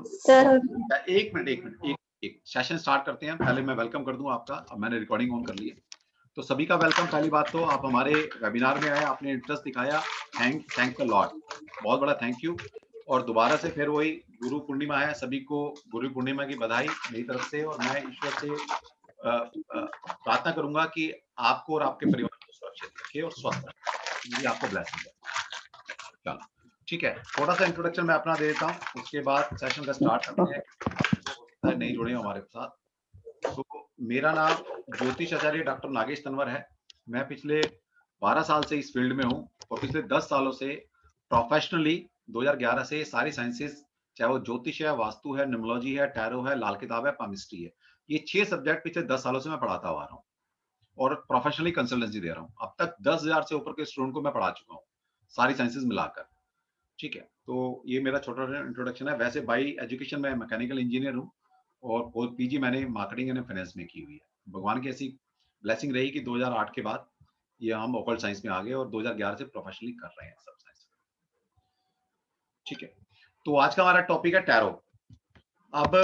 Sir एक minute एक session start करते हैं। पहले मैं वेलकम कर दूं आपका। अब मैंने रिकॉर्डिंग ऑन कर ली है, तो सभी का वेलकम। पहली बात तो आप हमारे वेबिनार में आए, आपने इंटरेस्ट दिखाया, थैंक अ लॉट, बहुत बड़ा थैंक यू। और दोबारा से फिर वही गुरु पूर्णिमा है, सभी को गुरु पूर्णिमा की बधाई मेरी तरफ से। और मैं ईश्वर से प्रार्थना करूंगा कि आपको और आपके परिवार को सुरक्षित रखे और स्वस्थ रखे। मेरी आपको ब्लेसिंग है। चलो ठीक है, थोड़ा सा इंट्रोडक्शन मैं अपना दे देता हूँ, उसके बाद सेशन का स्टार्ट करते हैं। नहीं जुड़े हमारे साथ, तो मेरा नाम ज्योतिष आचार्य डॉक्टर नागेश तनवर है। मैं पिछले 12 साल से इस फील्ड में हूँ और पिछले 10 सालों से प्रोफेशनली 2011 से सारी साइंसेस, चाहे वो ज्योतिष है, वास्तु है, न्यूमरोलॉजी है, टैरो है, लाल किताब है, पामिस्ट्री है, ये 6 सब्जेक्ट पिछले 10 सालों से मैं पढ़ाता हुआ रहा हूँ और प्रोफेशनली कंसल्टेंसी दे रहा हूँ। अब तक 10,000 से ऊपर के स्टूडेंट को मैं पढ़ा चुका हूँ, सारी साइंसेस मिलाकर। ठीक है, तो ये मेरा छोटा इंट्रोडक्शन है। वैसे बाई एजुकेशन में मैकेनिकल इंजीनियर हूँ और पीजी मैंने मार्केटिंग एंड फाइनेंस में की हुई है। भगवान की ऐसी ब्लेसिंग रही कि 2008 के बाद ये हम ऑकल्ट साइंस में आ गए और 2011 से प्रोफेशनली कर रहे हैं सब साइंस। ठीक है, तो आज का हमारा टॉपिक है टैरो। अब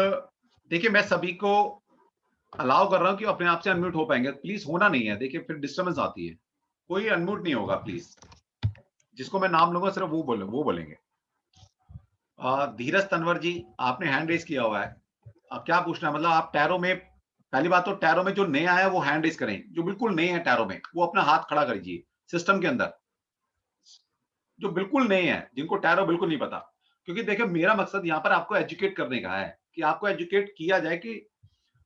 देखिए, मैं सभी को अलाउ कर रहा हूं कि अपने आप से अनम्यूट हो पाएंगे, प्लीज होना नहीं है, देखिए फिर डिस्टर्बेंस आती है। कोई अनम्यूट नहीं होगा प्लीज, जिसको मैं नाम लूंगा सिर्फ वो बोलेंगे। धीरज तनवर जी, आपने हैंड रेज किया हुआ है। क्या पूछना है? मतलब आप टैरो में, पहली बात तो टैरो में जो नया है वो हैंड रेज करें, जो बिल्कुल नए हैं टैरो में वो अपना हाथ खड़ा करिए सिस्टम के अंदर, जो बिल्कुल नए हैं, जिनको टैरो बिल्कुल नहीं पता। क्योंकि देखिए, मेरा मकसद यहाँ पर आपको एजुकेट करने का है कि आपको एजुकेट किया जाए कि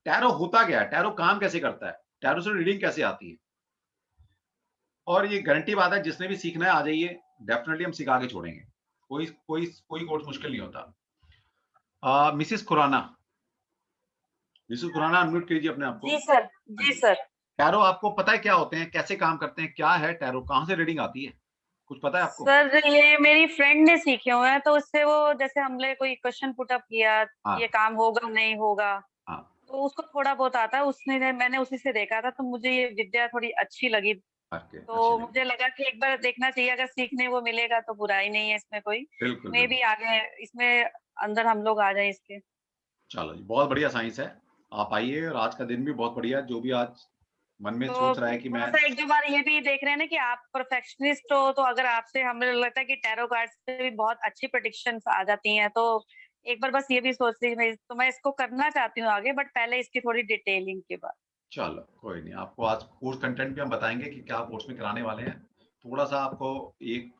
टैरो होता क्या है, टैरो काम कैसे करता है, टैरो से रीडिंग कैसे आती है। और ये गारंटी बात है, जिसने भी सीखना है आ जाइए, डेफिनेटली हम सिखा के छोड़ेंगे। कोई कोर्स मुश्किल नहीं होता। मिसिस खुराना, अनम्यूट कीजिए अपने आप को। जी सर। जी सर। टैरो आपको पता है क्या होते हैं, कैसे काम करते हैं, क्या है टैरो, कहाँ से रीडिंग आती है, कुछ पता है आपको? सर ये मेरी फ्रेंड ने सीखे हुए हैं, तो उससे वो जैसे हमने कोई क्वेश्चन पुट अप किया, हाँ ये काम होगा नहीं होगा, हाँ, तो उसको थोड़ा बहुत आता है। मैंने उसी से देखा था, तो मुझे ये विद्या थोड़ी अच्छी लगी। अच्छी तो लगी। मुझे लगा कि एक बार देखना चाहिए, अगर सीखने वो मिलेगा तो बुराई नहीं है इसमें कोई। बिल्कुल मे बिल्कुल। भी आगे इसमें अंदर हम लोग आ जाए इसके। चलो जी, बहुत बढ़िया साइंस है। आप आइए, और आज का दिन भी बहुत बढ़िया है। जो भी आज मन में तो सोच रहा है कि थोड़ा मैं, सा एक दो बार ये भी देख रहे हैं ना कि आप परफेक्शनिस्ट हो, तो अगर आपसे हमें लगता है कि टैरो कार्ड से भी बहुत अच्छी प्रेडिक्शंस आ जाती हैं, तो एक बार बस ये भी सोच रही मैं इसको करना चाहती हूँ आगे, बट पहले इसकी थोड़ी डिटेलिंग के बाद। चलो कोई नहीं, आपको आज कोर्स कंटेंट भी हम बताएंगे कि क्या कोर्स में कराने वाले हैं। थोड़ा सा आपको एक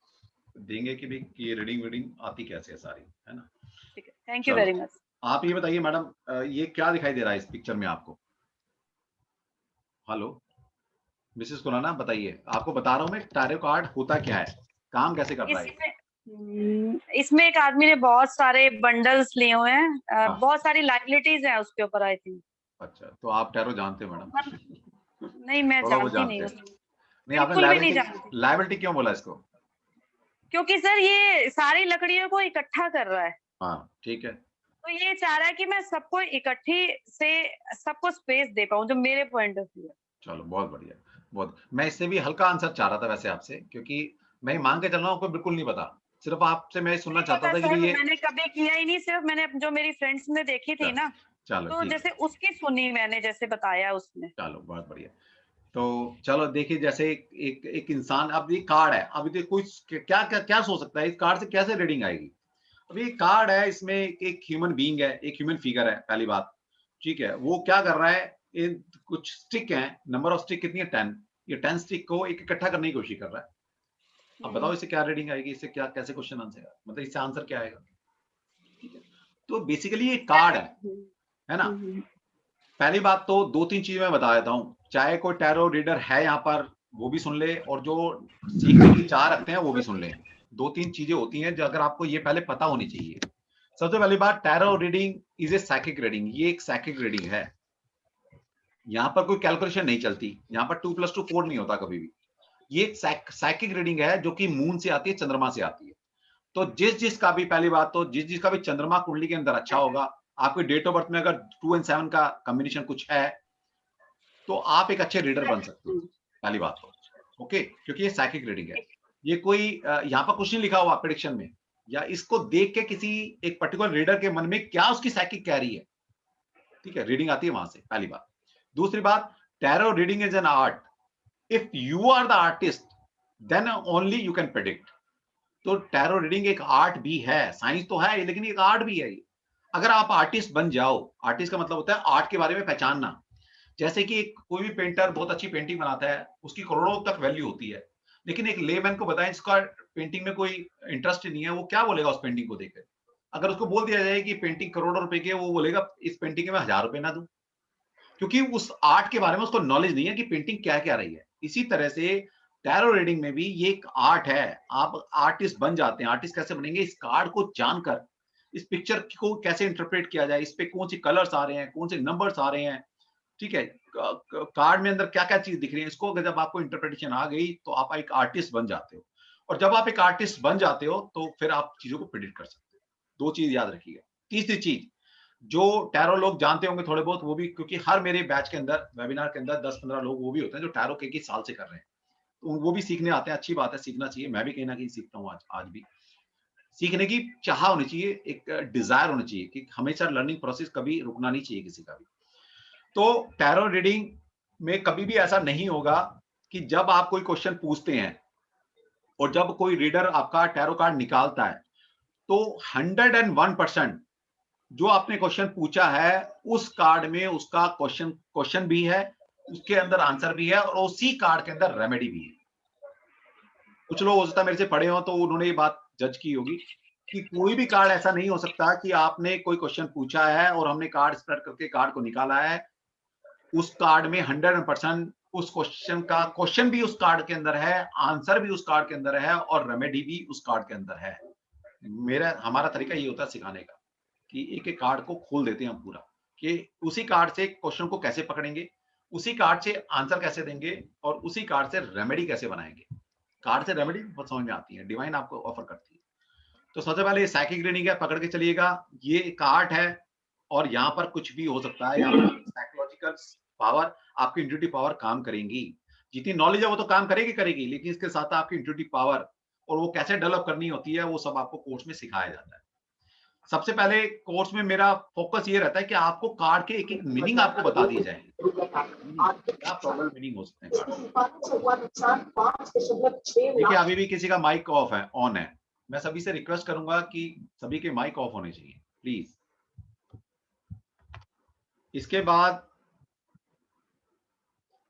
देंगे कि भाई कि ये रीडिंग वीडिंग आती कैसे है सारी, है ना। ठीक है, थैंक यू चलो, वेरी मच। आप ये बताइए मैडम, ये क्या दिखाई दे रहा है इस पिक्चर में आपको? हेलो मिसेस खुराना, बताइए। आपको बता रहा हूँ मैं, टैरो कार्ड होता क्या है, काम कैसे कर रहा है। इसमें एक आदमी ने बहुत सारे बंडल्स लिए हुए हैं, हाँ, बहुत सारी लाइबिलिटीज हैं उसके ऊपर, आई थिंक। अच्छा, तो आप टैरो जानते हो मैडम? नहीं, मैं थोड़ा बहुत जानती नहीं जानते हूँ। हैं। नहीं, आपने बिल्कुल भी नहीं लाइबिलिटी, जानती, क्यों बोला इसको? क्योंकि सर ये सारी लकड़ियों को इकट्ठा कर रहा है। हाँ ठीक है। तो ये चाह रहा है कि मैं सबको इकट्ठी से सबको स्पेस दे पाऊं, जो मेरे पॉइंट ऑफ व्यू है। चलो बहुत बढ़िया, बहुत। मैं इससे भी हल्का आंसर चाह रहा था वैसे आपसे, क्योंकि मैं मांग के चल रहा हूँ, आपको बिल्कुल नहीं पता। सिर्फ आपसे मैं सुनना नहीं चाहता पता था कि भाई सर, ये, मैंने कभी किया ही नहीं, सिर्फ मैंने जो मेरी फ्रेंड्स ने देखी थी ना, चलो तो ठीक है। जैसे उसकी सुनी मैंने, जैसे बताया उसने। चलो बहुत बढ़िया। तो चलो देखिए, जैसे एक इंसान, अब ये कार्ड है, अभी तो कोई क्या क्या क्या सोच सकता है इस कार्ड से कैसे रीडिंग आएगी। अभी कार्ड है, इसमें एक ह्यूमन बीइंग है, एक ह्यूमन फिगर है, पहली बात। ठीक है, वो क्या कर रहा है, इन कुछ स्टिक है, नंबर ऑफ स्टिक कितनी है, 10। ये 10 स्टिक को एक इकट्ठा करने की कोशिश कर रहा है। अब बताओ इससे क्या रीडिंग आएगी, इससे क्या, कैसे क्वेश्चन आंसर आएगा, मतलब इससे आंसर क्या आएगा। ठीक है, तो बेसिकली ये कार्ड है ना। पहली बात तो दो तीन चीजें मैं बता देता हूँ, चाहे कोई टैरो रीडर है यहाँ पर वो भी सुन ले, और जो सीखने की चाह रखते हैं वो भी सुन ले। दो तीन चीजें होती हैं जो अगर आपको ये पहले पता होनी चाहिए। सबसे पहली बात, tarot reading is a psychic reading, ये एक साइकिक रीडिंग है। यहाँ पर कोई कैलकुलेशन नहीं चलती, यहाँ पर 2+2 4 नहीं होता कभी भी। ये एक साइकिक रीडिंग है जो कि मून से आती है, चंद्रमा से आती है। तो जिस जिसका भी, पहली बात तो जिस जिसका भी चंद्रमा कुंडली के अंदर अच्छा होगा, आपके डेट ऑफ बर्थ में अगर 2 और 7 का कॉम्बिनेशन कुछ है, तो आप एक अच्छे रीडर बन सकते हो, पहली बात तो। ओके, क्योंकि ये साइकिक रीडिंग है। ये कोई यहाँ पर कुछ नहीं लिखा हुआ प्रेडिक्शन में, या इसको देख के किसी एक पर्टिकुलर रीडर के मन में क्या उसकी साइकिक कह रही है, ठीक है, रीडिंग आती है वहां से, पहली बात। दूसरी बात, tarot reading is an art, if you are the artist then only you can predict. तो टैरो रीडिंग एक आर्ट भी है, साइंस तो है लेकिन एक आर्ट भी है ये। अगर आप आर्टिस्ट बन जाओ, आर्टिस्ट का मतलब होता है आर्ट के बारे में पहचानना। जैसे कि एक कोई भी पेंटर बहुत अच्छी पेंटिंग बनाता है, उसकी करोड़ों तक वैल्यू होती है, लेकिन एक लेमैन को बताएं जिसका पेंटिंग में कोई इंटरेस्ट नहीं है, वो क्या बोलेगा उस पेंटिंग को देखकर? अगर उसको बोल दिया जाए कि पेंटिंग करोड़ों रुपए की है, वो बोलेगा इस पेंटिंग के मैं 1000 रुपए ना दूं, क्योंकि उस आर्ट के बारे में उसको नॉलेज नहीं है कि पेंटिंग क्या क्या रही है। इसी तरह से टैरो रीडिंग में भी ये एक आर्ट है। आप आर्टिस्ट बन जाते हैं। आर्टिस्ट कैसे बनेंगे? इस कार्ड को जानकर, इस पिक्चर को कैसे इंटरप्रेट किया जाए, इस पे कौन सी कलर्स आ रहे हैं, कौन से नंबर्स आ रहे हैं, ठीक है, कार्ड में अंदर क्या क्या चीज दिख रही है, इसको अगर जब आपको इंटरप्रिटेशन आ गई तो आप एक आर्टिस्ट बन जाते हो। और जब आप एक आर्टिस्ट बन जाते हो तो फिर आप चीजों को प्रिडिक्ट कर सकते हो। दो चीज याद रखिएगा। तीसरी चीज जो टैरो लोग जानते होंगे थोड़े बहुत, वो भी, क्योंकि हर मेरे बैच के अंदर, वेबिनार के अंदर 10-15 लोग वो भी होते हैं जो टैरो के साल से कर रहे हैं, तो वो भी सीखने आते हैं। अच्छी बात है, सीखना चाहिए। मैं भी कहीं ना कहीं सीखता हूँ आज भी। सीखने की चाह होनी चाहिए, एक डिजायर होनी चाहिए कि हमेशा लर्निंग प्रोसेस कभी रुकना नहीं चाहिए किसी का भी। तो टैरो रीडिंग में कभी भी ऐसा नहीं होगा कि जब आप कोई क्वेश्चन पूछते हैं और जब कोई रीडर आपका टैरो कार्ड निकालता है तो 101% जो आपने क्वेश्चन पूछा है उस कार्ड में उसका क्वेश्चन भी है, उसके अंदर आंसर भी है और उसी कार्ड के अंदर रेमेडी भी है। कुछ लोग हो सकता है मेरे से पढ़े हो तो उन्होंने ये बात जज की होगी कि कोई भी कार्ड ऐसा नहीं हो सकता कि आपने कोई क्वेश्चन पूछा है और हमने कार्ड स्प्रेड करके कार्ड को निकाला है, उस कार्ड में 100% उस क्वेश्चन का क्वेश्चन भी उस कार्ड के अंदर है, आंसर भी उस कार्ड के अंदर है और रेमेडी भी उस कार्ड के अंदर है। हमारा तरीका ये होता है सिखाने का कि एक एक कार्ड को खोल देते हैं हम पूरा, कि उसी कार्ड से क्वेश्चन को कैसे पकड़ेंगे, उसी कार्ड से आंसर कैसे देंगे और उसी कार्ड से रेमेडी कैसे बनाएंगे। कार्ड से रेमेडी बहुत समझ में आती है, डिवाइन आपको ऑफर करती है। तो सबसे पहले साइकिक रीडिंग है, पकड़ के चलिएगा। ये एक आर्ट है और यहाँ पर कुछ भी हो सकता है। यहाँ पर साइकोलॉजिकल पावर, आपकी इंट्यूटिव पावर काम करेंगी। जितनी नॉलेज है वो तो काम करेगी, लेकिन इसके साथ आपकी इंट्यूटिव पावर और वो कैसे डेवलप करनी होती है वो सब आपको कोर्स में सिखाया जाता है। सबसे पहले कोर्स में मेरा फोकस ये रहता है कि आपको कार्ड के एक एक मीनिंग आपको बता दिए जाएंगे, क्या प्रॉब्लम मीनिंग हो सकते हैं कार्ड। देखिए अभी भी किसी का माइक ऑफ है, ऑन है। मैं सभी से रिक्वेस्ट करूंगा कि सभी के माइक ऑफ होने चाहिए प्लीज। इसके बाद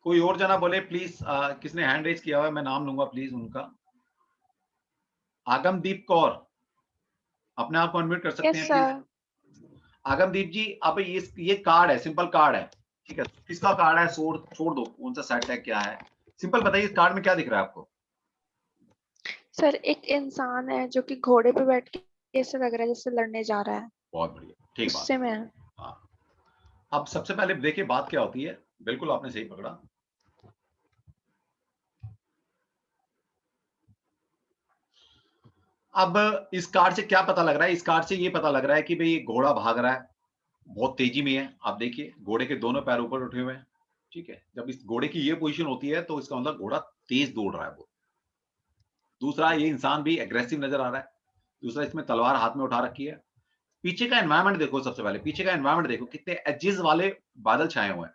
कोई और जना बोले प्लीज, किसने हैंड रेज किया हुआ है मैं नाम लूंगा प्लीज उनका। आगमदीप कौर, अपने आप को अनम्यूट कर सकते हैं प्लीज। आगमदीप जी, अब ये कार्ड है, सिंपल कार्ड है, ठीक है, किसका कार्ड है? छोड़ दो कौन सा सेट है क्या है, सिंपल बताइए इस कार्ड में क्या दिख रहा है आपको? सर एक इंसान है जो कि घोड़े पे बैठ के ऐसे लग रहा है जैसे लड़ने जा रहा है। बहुत बढ़िया, ठीक बात। गुस्से में है। हाँ, अब सबसे पहले देखिए बात क्या होती है। बिल्कुल आपने सही पकड़ा। अब इस कार्ड से क्या पता लग रहा है? इस कार्ड से ये पता लग रहा है कि भाई ये घोड़ा भाग रहा है, बहुत तेजी में है। आप देखिए घोड़े के दोनों पैर ऊपर उठे हुए हैं, ठीक है। जब इस घोड़े की ये पोजीशन होती है तो इसका मतलब घोड़ा तेज दौड़ रहा है वो। दूसरा, ये इंसान भी एग्रेसिव नजर आ रहा है। दूसरा, इसमें तलवार हाथ में उठा रखी है। पीछे का एनवायरनमेंट देखो, सबसे पहले पीछे का एनवायरनमेंट देखो, कितने एजेस वाले बादल छाए हुए हैं।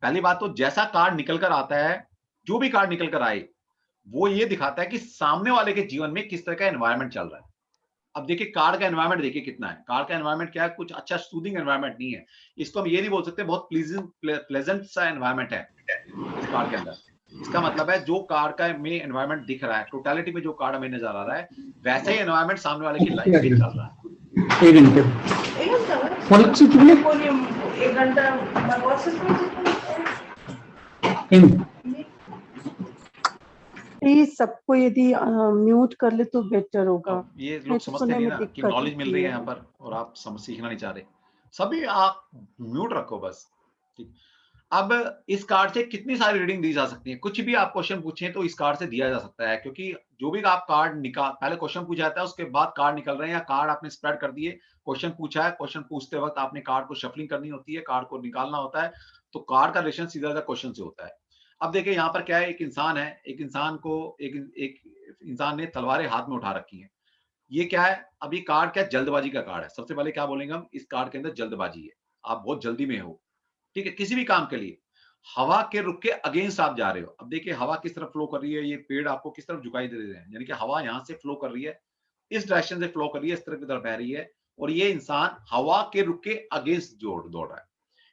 पहली बात तो जैसा कार्ड निकल कर आता है, जो भी कार्ड निकल कर आए, वो ये दिखाता है कि सामने वाले के जीवन में किस तरह का एनवायरनमेंट चल रहा है। अब देखिए कार्ड का एनवायरनमेंट देखिए कितना है। कार्ड का एनवायरनमेंट क्या है? कुछ अच्छा सूदिंग एनवायरनमेंट नहीं है। इसको हम ये नहीं बोल सकते बहुत प्लेजेंट सा एनवायरनमेंट है इस कार्ड के अंदर। इसका मतलब है जो कार्ड का में एनवायरनमेंट दिख रहा है, टोटलिटी में जो कार्ड हमें नजर आ रहा है, वैसे ही एनवायरनमेंट सामने वाले की लाइफ में चल रहा है। एक घंटा प्लीज सबको यदि म्यूट कर ले तो बेटर होगा। ये लोग समझते नहीं ना कि नॉलेज मिल रही है यहाँ पर और आप सीखना नहीं चाह रहे। सभी आप म्यूट रखो बस, ठीक। अब इस कार्ड से कितनी सारी रीडिंग दी जा सकती है? कुछ भी आप क्वेश्चन पूछें तो इस कार्ड से दिया जा सकता है, क्योंकि जो भी आप कार्ड निकाल, पहले क्वेश्चन पूछा जाता है, उसके बाद कार्ड निकल रहे हैं या कार्ड आपने स्प्रेड कर दिए, क्वेश्चन पूछा है, क्वेश्चन पूछते वक्त आपने कार्ड को शफलिंग करनी होती है, कार्ड को निकालना होता है, तो कार्ड का रिलेशन सीधा क्वेश्चन से होता है। अब देखिए यहाँ पर क्या है, एक इंसान है, एक इंसान ने तलवारें हाथ में उठा रखी है। ये क्या है, अब ये कार्ड क्या, जल्दबाजी का कार्ड है। सबसे पहले क्या बोलेंगे हम, इस कार्ड के अंदर जल्दबाजी है, आप बहुत जल्दी में हो, ठीक है, किसी भी काम के लिए। हवा के रुख के अगेंस्ट आप जा रहे हो। अब देखिए हवा किस तरफ फ्लो कर रही है, ये पेड़ आपको किस तरफ झुकाई दे रहे हैं, यानी कि हवा यहाँ से फ्लो कर रही है, इस डायरेक्शन से फ्लो कर रही है, इस तरफ की तरफ बह रही है, और ये इंसान हवा के रुख के अगेंस्ट दौड़ रहा है।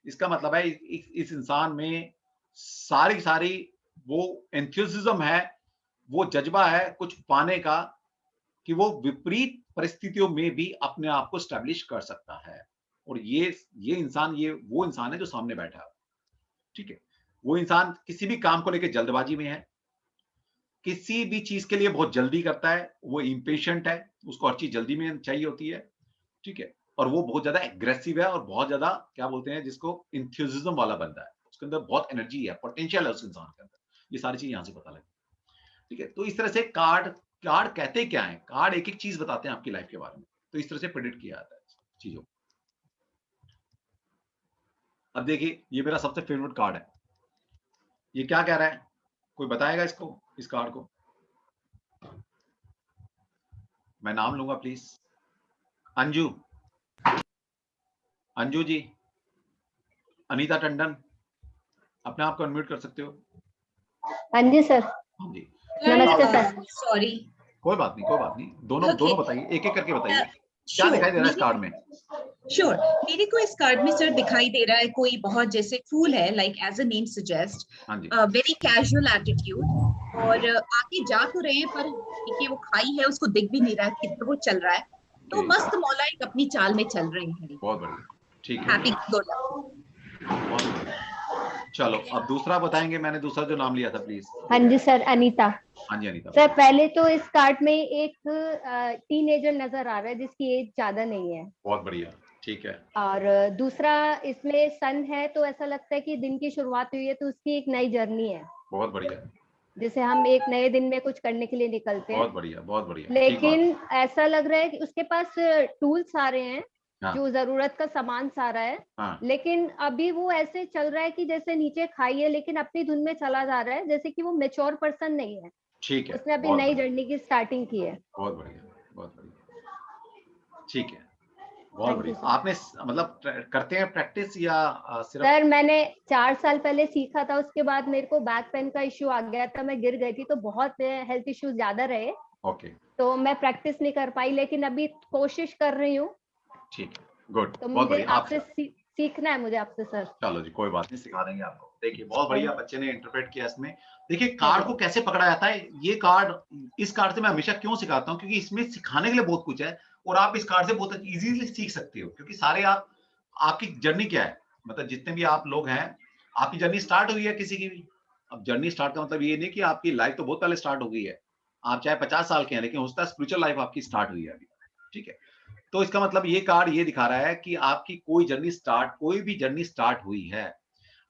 इसका मतलब है इस इंसान में सारी वो एंथुसिज्म है, वो जज्बा है कुछ पाने का, कि वो विपरीत परिस्थितियों में भी अपने आप को स्टैब्लिश कर सकता है। और ये इंसान, ये वो इंसान है जो सामने बैठा है, ठीक है। वो इंसान किसी भी काम को लेकर जल्दबाजी में है, किसी भी चीज के लिए बहुत जल्दी करता है, वो इम्पेशेंट है, उसको हर चीज जल्दी में चाहिए होती है, ठीक है। और वो बहुत ज्यादा एग्रेसिव है, और बहुत ज्यादा क्या बोलते हैं जिसको, इंथ्यूजिज्म वाला बंदा है, उसके अंदर बहुत एनर्जी है, पोटेंशियल है उस इंसान के अंदर। ये सारी चीज यहां से पता लगती है, ठीक है। तो इस तरह से कार्ड कार्ड कहते क्या है, कार्ड एक एक चीज बताते हैं आपकी लाइफ के बारे में, तो इस तरह से प्रेडिक्ट किया जाता है चीजों को। अब देखिए ये मेरा सबसे फेवरेट कार्ड है, ये क्या कह रहा है, कोई बताएगा इसको, इस कार्ड को? मैं नाम लूंगा प्लीज। अंजू, अंजू जी, अनीता टंडन, अपने आप को अनम्यूट कर सकते हो? हाँ जी सर। हाँ जी, नमस्ते सर। सॉरी, कोई बात नहीं, दोनों Okay. दोनों बताइए, एक एक करके बताइए, क्या श्योर दिखाई दे रहा है इस कार्ड में? श्योर मेरे को इस कार्ड में सर दिखाई दे रहा है कोई बहुत जैसे फूल है, like as a name suggest, हाँ जी, वेरी कैजुअल एटीट्यूड, और आगे जा तो रहे हैं पर देखिए वो खाई है, उसको दिख भी नहीं रहा है किधर वो चल रहा है, तो जी। मस्त मौला एक अपनी चाल में चल रहे हैं। बहुत बढ़िया, ठीक है, हैप्पी गुड। बहुत बढ़िया। चलो अब दूसरा बताएंगे, मैंने दूसरा जो नाम लिया था प्लीज। हाँ जी सर, अनीता। हाँ जी अनीता। सर पहले तो इस कार्ड में एक टीनेजर नजर आ रहा है जिसकी एज ज्यादा नहीं है, बहुत बढ़िया, ठीक है। और दूसरा इसमें सन है, तो ऐसा लगता है कि दिन की शुरुआत हुई है, तो उसकी एक नई जर्नी है, बहुत बढ़िया, जिसे हम एक नए दिन में कुछ करने के लिए निकलते बहुत हैं। बढ़िया, बहुत बढ़िया, ठीक लेकिन ऐसा लग रहा है कि उसके पास टूल सारे हैं, हाँ। जो जरूरत का सामान सारा है, हाँ, लेकिन अभी वो ऐसे चल रहा है कि जैसे नीचे खाई है, लेकिन अपनी धुन में चला जा रहा है, जैसे कि वो मेच्योर पर्सन नहीं है, ठीक है, उसने अभी बहुत नई बढ़िया, जर्नी की स्टार्टिंग की है। बहुत बढ़िया, बहुत बढ़िया, ठीक है, बहुत Thank you, बढ़िया। sir. आपने मतलब करते हैं प्रैक्टिस या सिर्फ? सर मैंने 4 साल पहले सीखा था, उसके बाद मेरे को बैक पेन का इश्यू आ गया था, मैं गिर गई थी, तो बहुत हेल्थ इश्यूज ज्यादा रहे, ओके, तो मैं प्रैक्टिस नहीं कर पाई, लेकिन अभी कोशिश कर रही हूँ, ठीक है, गुड, तो बहुत मुझे बढ़िया। आपसे सीखना है, मुझे आपसे सर। चलो जी, कोई बात नहीं, सिखा देंगे आपको। देखिए बहुत बढ़िया बच्चे ने इंटरप्रेट किया इसमें। देखिए हाँ कार्ड जी। को कैसे पकड़ा जाता है, ये कार्ड, इस कार्ड से मैं हमेशा क्यों सिखाता हूँ, क्योंकि इसमें सिखाने के लिए बहुत कुछ है, और आप इस कार्ड से बहुत इजीली सीख सकते हो, क्योंकि सारे आपकी जर्नी क्या है, मतलब जितने भी आप लोग हैं, आपकी जर्नी स्टार्ट हुई है किसी की भी। अब जर्नी स्टार्ट का मतलब ये नहीं कि आपकी लाइफ तो बहुत पहले स्टार्ट हो गई है, आप चाहे 50 साल के हैं, लेकिन उसका स्पिरिचुअल लाइफ आपकी स्टार्ट हुई है अभी, ठीक है। तो इसका मतलब ये कार्ड ये दिखा रहा है कि आपकी कोई भी जर्नी स्टार्ट हुई है।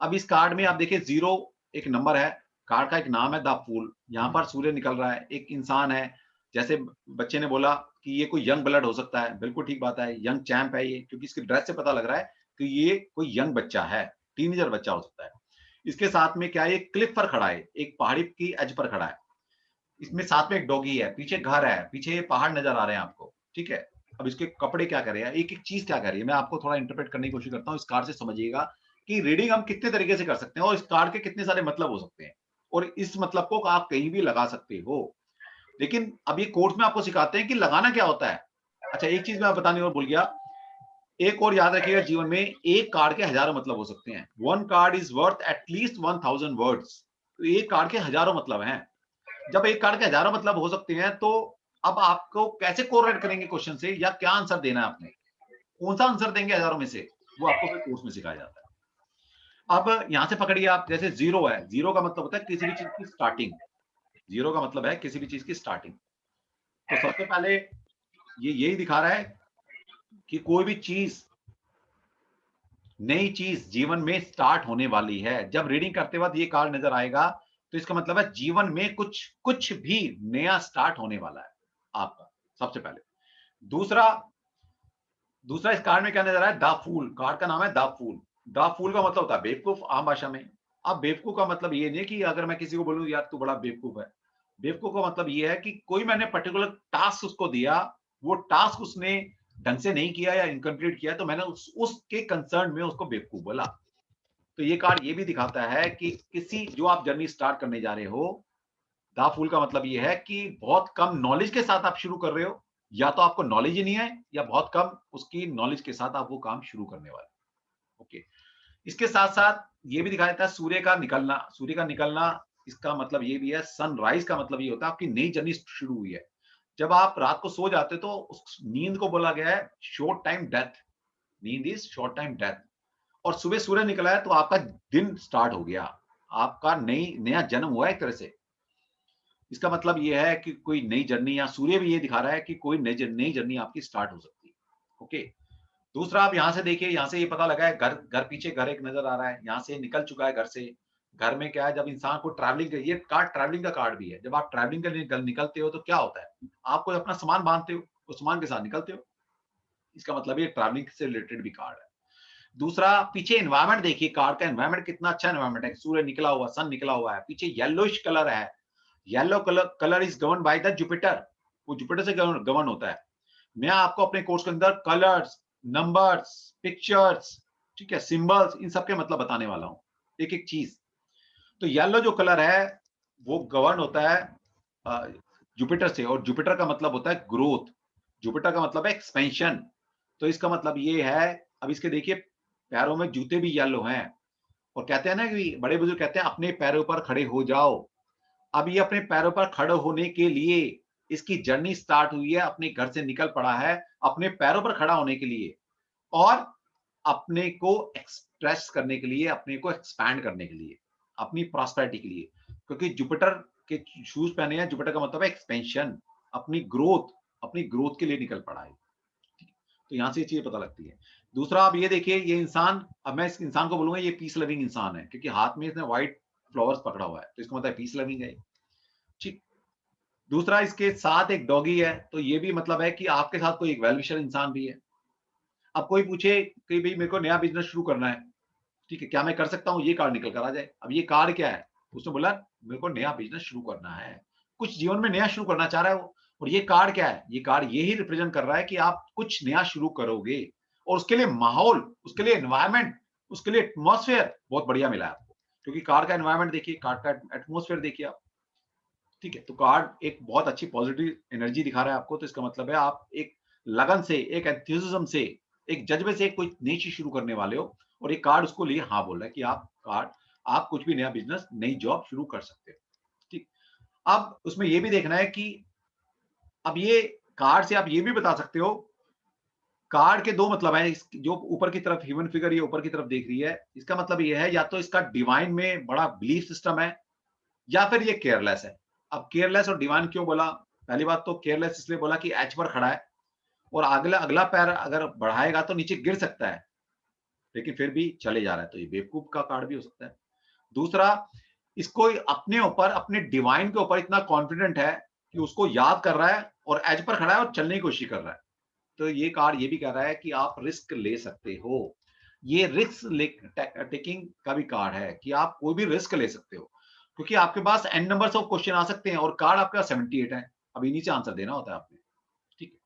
अब इस कार्ड में आप देखिए 0 एक नंबर है, कार्ड का एक नाम है द फूल, यहाँ पर सूर्य निकल रहा है, एक इंसान है, जैसे बच्चे ने बोला कि ये कोई यंग ब्लड हो सकता है, बिल्कुल ठीक बात है, यंग चैंप है ये, क्योंकि इसकी ड्रेस से पता लग रहा है कि ये कोई यंग बच्चा है, टीनेजर बच्चा हो सकता है। इसके साथ में क्या है, एक क्लिफ पर खड़ा है, एक पहाड़ी की एज पर खड़ा है, इसमें साथ में एक डॉगी है, पीछे घर है, पीछे पहाड़ नजर आ रहे हैं आपको, ठीक है। अब इसके कपड़े क्या कर रहे हैं, एक एक चीज क्या कर रही है, मैं आपको थोड़ा इंटरप्रेट करने की कोशिश करता हूँ, इस कार्ड से समझिएगा कि रीडिंग हम कितने तरीके से कर सकते हैं, और इस कार्ड के कितने सारे मतलब हो सकते हैं, और इस मतलब को आप कहीं भी लगा सकते हो। लेकिन अब ये कोर्स में आपको सिखाते हैं कि लगाना क्या होता है। अच्छा एक चीज मैं बताने और भूल गया, एक और याद रखिएगा, जीवन में एक कार्ड के हजारों मतलब हो सकते हैं, one card is worth at least 1000 words, तो एक कार्ड के हजारों मतलब हैं। जब एक कार्ड के हजारों मतलब हो सकते हैं, तो अब आपको कैसे कोरिलेट करेंगे क्वेश्चन से, या क्या आंसर देना है आपने, कौन सा आंसर देंगे हजारों में से, वो आपको फिर कोर्स में सिखाया जाता है। अब यहां से पकड़िए आप, जैसे 0 है, 0 का मतलब होता है किसी भी चीज की स्टार्टिंग, 0 का मतलब है किसी भी चीज की स्टार्टिंग। तो सबसे पहले ये यही दिखा रहा है कि कोई भी चीज, नई चीज जीवन में स्टार्ट होने वाली है। जब रीडिंग करते वक्त ये कार्ड नजर आएगा, तो इसका मतलब है जीवन में कुछ भी नया स्टार्ट होने वाला है आपका, सबसे पहले। दूसरा इस कार्ड में क्या नजर आया, द फूल, कार्ड का नाम है द फूल। द फूल का मतलब होता है बेवकूफ आम भाषा में। अब बेवकूफ का मतलब ये नहीं कि अगर मैं किसी को बोलूं यार तू बड़ा बेवकूफ है, बेवकूफ का मतलब ये है कि कोई मैंने पर्टिकुलर टास्क उसको दिया, वो टास्क उसने ढंग से नहीं किया या इनकम्प्लीट किया, तो मैंने उसके कंसर्न में उसको बेवकूफ बोला। तो ये कार्ड ये भी दिखाता है कि किसी जो आप जर्नी स्टार्ट करने जा रहे हो, द फूल का मतलब ये है कि बहुत कम नॉलेज के साथ आप शुरू कर रहे हो, या तो आपको नॉलेज ही नहीं है या बहुत कम उसकी नॉलेज के साथ आप वो काम शुरू करने वाले। ओके, इसके साथ साथ ये भी दिखाया जाता है सूर्य का निकलना। सूर्य का निकलना इसका मतलब ये भी है, सनराइज का मतलब ये होता है आपकी नई जर्नी शुरू हुई है। जब आप रात को सो जाते हो तो उस नींद को बोला गया है शॉर्ट टाइम डेथ, नींद इज शॉर्ट टाइम डेथ। और सुबह सूर्य निकला है तो आपका दिन स्टार्ट हो गया, आपका नया जन्म हुआ है एक तरह से। इसका मतलब ये है कि कोई नई जर्नी, या सूर्य भी ये दिखा रहा है कि कोई नई जर्नी आपकी स्टार्ट हो सकती है। ओके, दूसरा आप यहाँ से देखिए, यहाँ से ये पता लगा है घर पीछे घर एक नजर आ रहा है, यहाँ से निकल चुका है घर से। घर में क्या है, जब इंसान को ट्रैवलिंग, ये कार्ड ट्रैवलिंग का कार्ड भी है। जब आप ट्रैवलिंग के लिए निकलते हो तो क्या होता है, आप कोई अपना सामान बांधते हो, उस सामान के साथ निकलते हो। इसका मतलब ये ट्रैवलिंग से रिलेटेड भी कार्ड है। दूसरा, पीछे एनवायरमेंट देखिए, कार्ड का एनवायरमेंट कितना अच्छा एनवायरमेंट है, सूर्य निकला हुआ, सन निकला हुआ है, पीछे येलोइश कलर है। Yellow colour is govern by the Jupiter, वो जुपिटर से गवर्न होता है। मैं आपको अपने कोर्स के अंदर कलर्स, नंबर्स, पिक्चर्स, ठीक है, सिंबल्स, इन सब के मतलब बताने वाला हूं, एक एक चीज। तो येलो जो कलर है वो गवर्न होता है जुपिटर से, और जुपिटर का मतलब होता है ग्रोथ, जुपिटर का मतलब है एक्सपेंशन। तो इसका मतलब ये है, अब इसके देखिए पैरों में जूते भी येलो हैं, और कहते हैं ना कि बड़े बुजुर्ग कहते हैं अपने पैरों पर खड़े हो जाओ। अब ये अपने पैरों पर खड़े होने के लिए इसकी जर्नी स्टार्ट हुई है, अपने घर से निकल पड़ा है अपने पैरों पर खड़ा होने के लिए, और अपने को एक्सप्रेस करने के लिए, अपने को एक्सपैंड करने के लिए, अपनी प्रॉस्पेरिटी के लिए। क्योंकि जुपिटर के शूज पहने हैं, जुपिटर का मतलब है एक्सपेंशन, अपनी ग्रोथ के लिए निकल पड़ा है। तो यहां से ये चीज पता लगती है। दूसरा, आप ये देखिए, ये इंसान, अब मैं इस इंसान को बोलूंगा ये पीस लविंग इंसान है, क्योंकि हाथ में इसने व्हाइट फ्लावर्स पकड़ा हुआ है, तो इसका मतलब है पीस लविंग है, ठीक। दूसरा, इसके साथ एक डॉगी है, तो ये भी मतलब है कि आपके साथ कोई एक वेलविशर इंसान भी है। अब कोई पूछे कि भाई मेरे को नया बिजनेस शुरू करना है, ठीक है, क्या मैं कर सकता हूँ, ये कार्ड निकल कर आ जाए। अब ये कार्ड क्या है, उसने बोला मेरे को नया बिजनेस शुरू करना है, कुछ जीवन में नया शुरू करना चाह रहा है वो। और ये कार्ड क्या है, ये कार्ड यही रिप्रेजेंट कर रहा है कि आप कुछ नया शुरू करोगे, और उसके लिए माहौल, उसके लिए एनवायरमेंट, उसके लिए एटमॉस्फेयर बहुत बढ़िया मिला है आपको। क्योंकि कार्ड का एनवायरमेंट देखिए, कार्ड का एटमॉस्फेयर देखिए आप, ठीक है। तो कार्ड एक बहुत अच्छी पॉजिटिव एनर्जी दिखा रहा है आपको। तो इसका मतलब है आप एक लगन से, एक एंथुसिज्म से, एक जज्बे से कोई नई चीज शुरू करने वाले हो, और ये कार्ड उसको लिए हाँ बोल रहा है कि आप कुछ भी नया बिजनेस, नई जॉब शुरू कर सकते हो, ठीक। अब उसमें ये भी देखना है कि अब ये कार्ड से आप ये भी बता सकते हो, कार्ड के दो मतलब है, जो ऊपर की तरफ ह्यूमन फिगर ये ऊपर की तरफ देख रही है, इसका मतलब ये है या तो इसका डिवाइन में बड़ा बिलीफ सिस्टम है, या फिर ये केयरलेस है। अब केयरलेस और डिवाइन क्यों बोला, पहली बात तो केयरलेस इसलिए बोला कि एच पर खड़ा है, और अगला पैर अगर बढ़ाएगा तो नीचे गिर सकता है, लेकिन फिर भी चले जा रहा है, तो ये बेवकूफ का कार्ड भी हो सकता है। दूसरा, इसको अपने ऊपर, अपने डिवाइन के ऊपर इतना कॉन्फिडेंट है कि उसको याद कर रहा है, और एज पर खड़ा है और चलने की कोशिश कर रहा है। तो ये कार्ड ये भी कह रहा है कि आप रिस्क ले सकते हो, ये रिस्क टेकिंग का भी कार्ड है कि आप कोई भी रिस्क ले सकते हो, क्योंकि आपके पास एन नंबर ऑफ क्वेश्चन आ सकते हैं, और कार्ड आपका 78 है, अब इन्हीं से आंसर देना होता है आपने, ठीक है।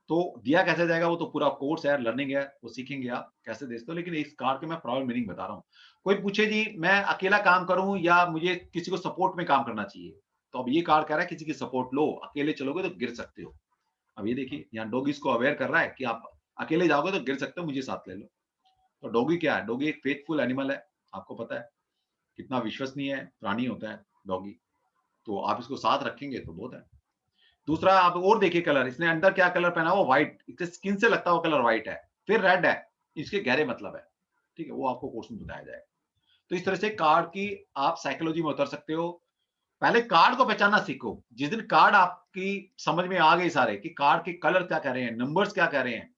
तो दिया कैसे जाएगा, वो तो पूरा कोर्स है, लर्निंग है, वो सीखेंगे आप कैसे दे सकते हो। लेकिन इस कार्ड के मैं प्रॉपर मीनिंग बता रहा हूँ। कोई पूछे जी मैं अकेला काम करूं या मुझे किसी को सपोर्ट में काम करना चाहिए, तो अब ये कार्ड कह रहा है किसी की सपोर्ट लो, अकेले चलोगे तो गिर सकते हो। अब ये देखिए, यहाँ डॉगी इसको अवेयर कर रहा है कि आप अकेले जाओगे तो गिर सकते हो, मुझे साथ ले लो। तो डॉगी क्या है, डॉगी एक फेथफुल एनिमल है, आपको पता है कितना विश्वसनीय प्राणी होता है डॉगी, तो आप इसको साथ रखेंगे तो बहुत है। दूसरा, आप और देखिए कलर, इसने अंदर क्या कलर पहना हुआ, व्हाइट, इसके स्किन से लगता हुआ कलर व्हाइट है, फिर रेड है, इसके गहरे मतलब है, ठीक है, वो आपको कोर्स में बताया जाएगा। तो इस तरह से कार्ड की आप साइकोलॉजी में उतर सकते हो। पहले कार्ड को पहचानना सीखो। जिस दिन कार्ड आपकी समझ में आ गए सारे कि कार्ड के कलर क्या कह रहे हैं, नंबर्स क्या कह रहे हैं,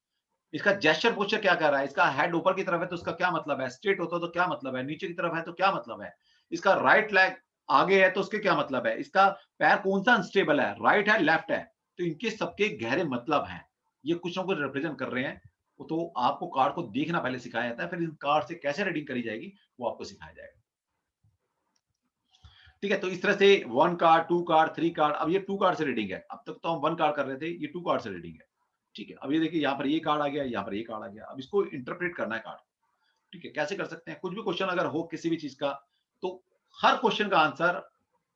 इसका जेस्चर पोस्चर क्या कर रहा है, इसका हेड ऊपर की तरफ है तो उसका क्या मतलब है, स्ट्रेट होता तो क्या मतलब है, नीचे की तरफ है तो क्या मतलब है, इसका राइट लेग आगे है तो उसके क्या मतलब है, इसका पैर कौन सा अनस्टेबल है, राइट है लेफ्ट है, तो इनके सबके गहरे मतलब हैं, ये कुछ ना कुछ रिप्रेजेंट कर रहे हैं। तो आपको कार्ड को देखना पहले सिखाया जाता है, फिर इन कार्ड से कैसे रीडिंग करी जाएगी वो आपको सिखाया जाएगा, ठीक है। तो इस तरह से 1 कार्ड, 2 कार्ड, 3 कार्ड, अब ये 2 कार्ड से रीडिंग है, अब तक तो हम 1 कार्ड कर रहे थे, ये 2 कार्ड से रीडिंग है। ठीक है, अब ये देखिए यहाँ पर ये कार्ड आ गया, यहाँ पर ये कार्ड आ गया। अब इसको इंटरप्रेट करना है कार्ड, ठीक है, कैसे कर सकते हैं? कुछ भी क्वेश्चन अगर हो किसी भी चीज का, तो हर क्वेश्चन का आंसर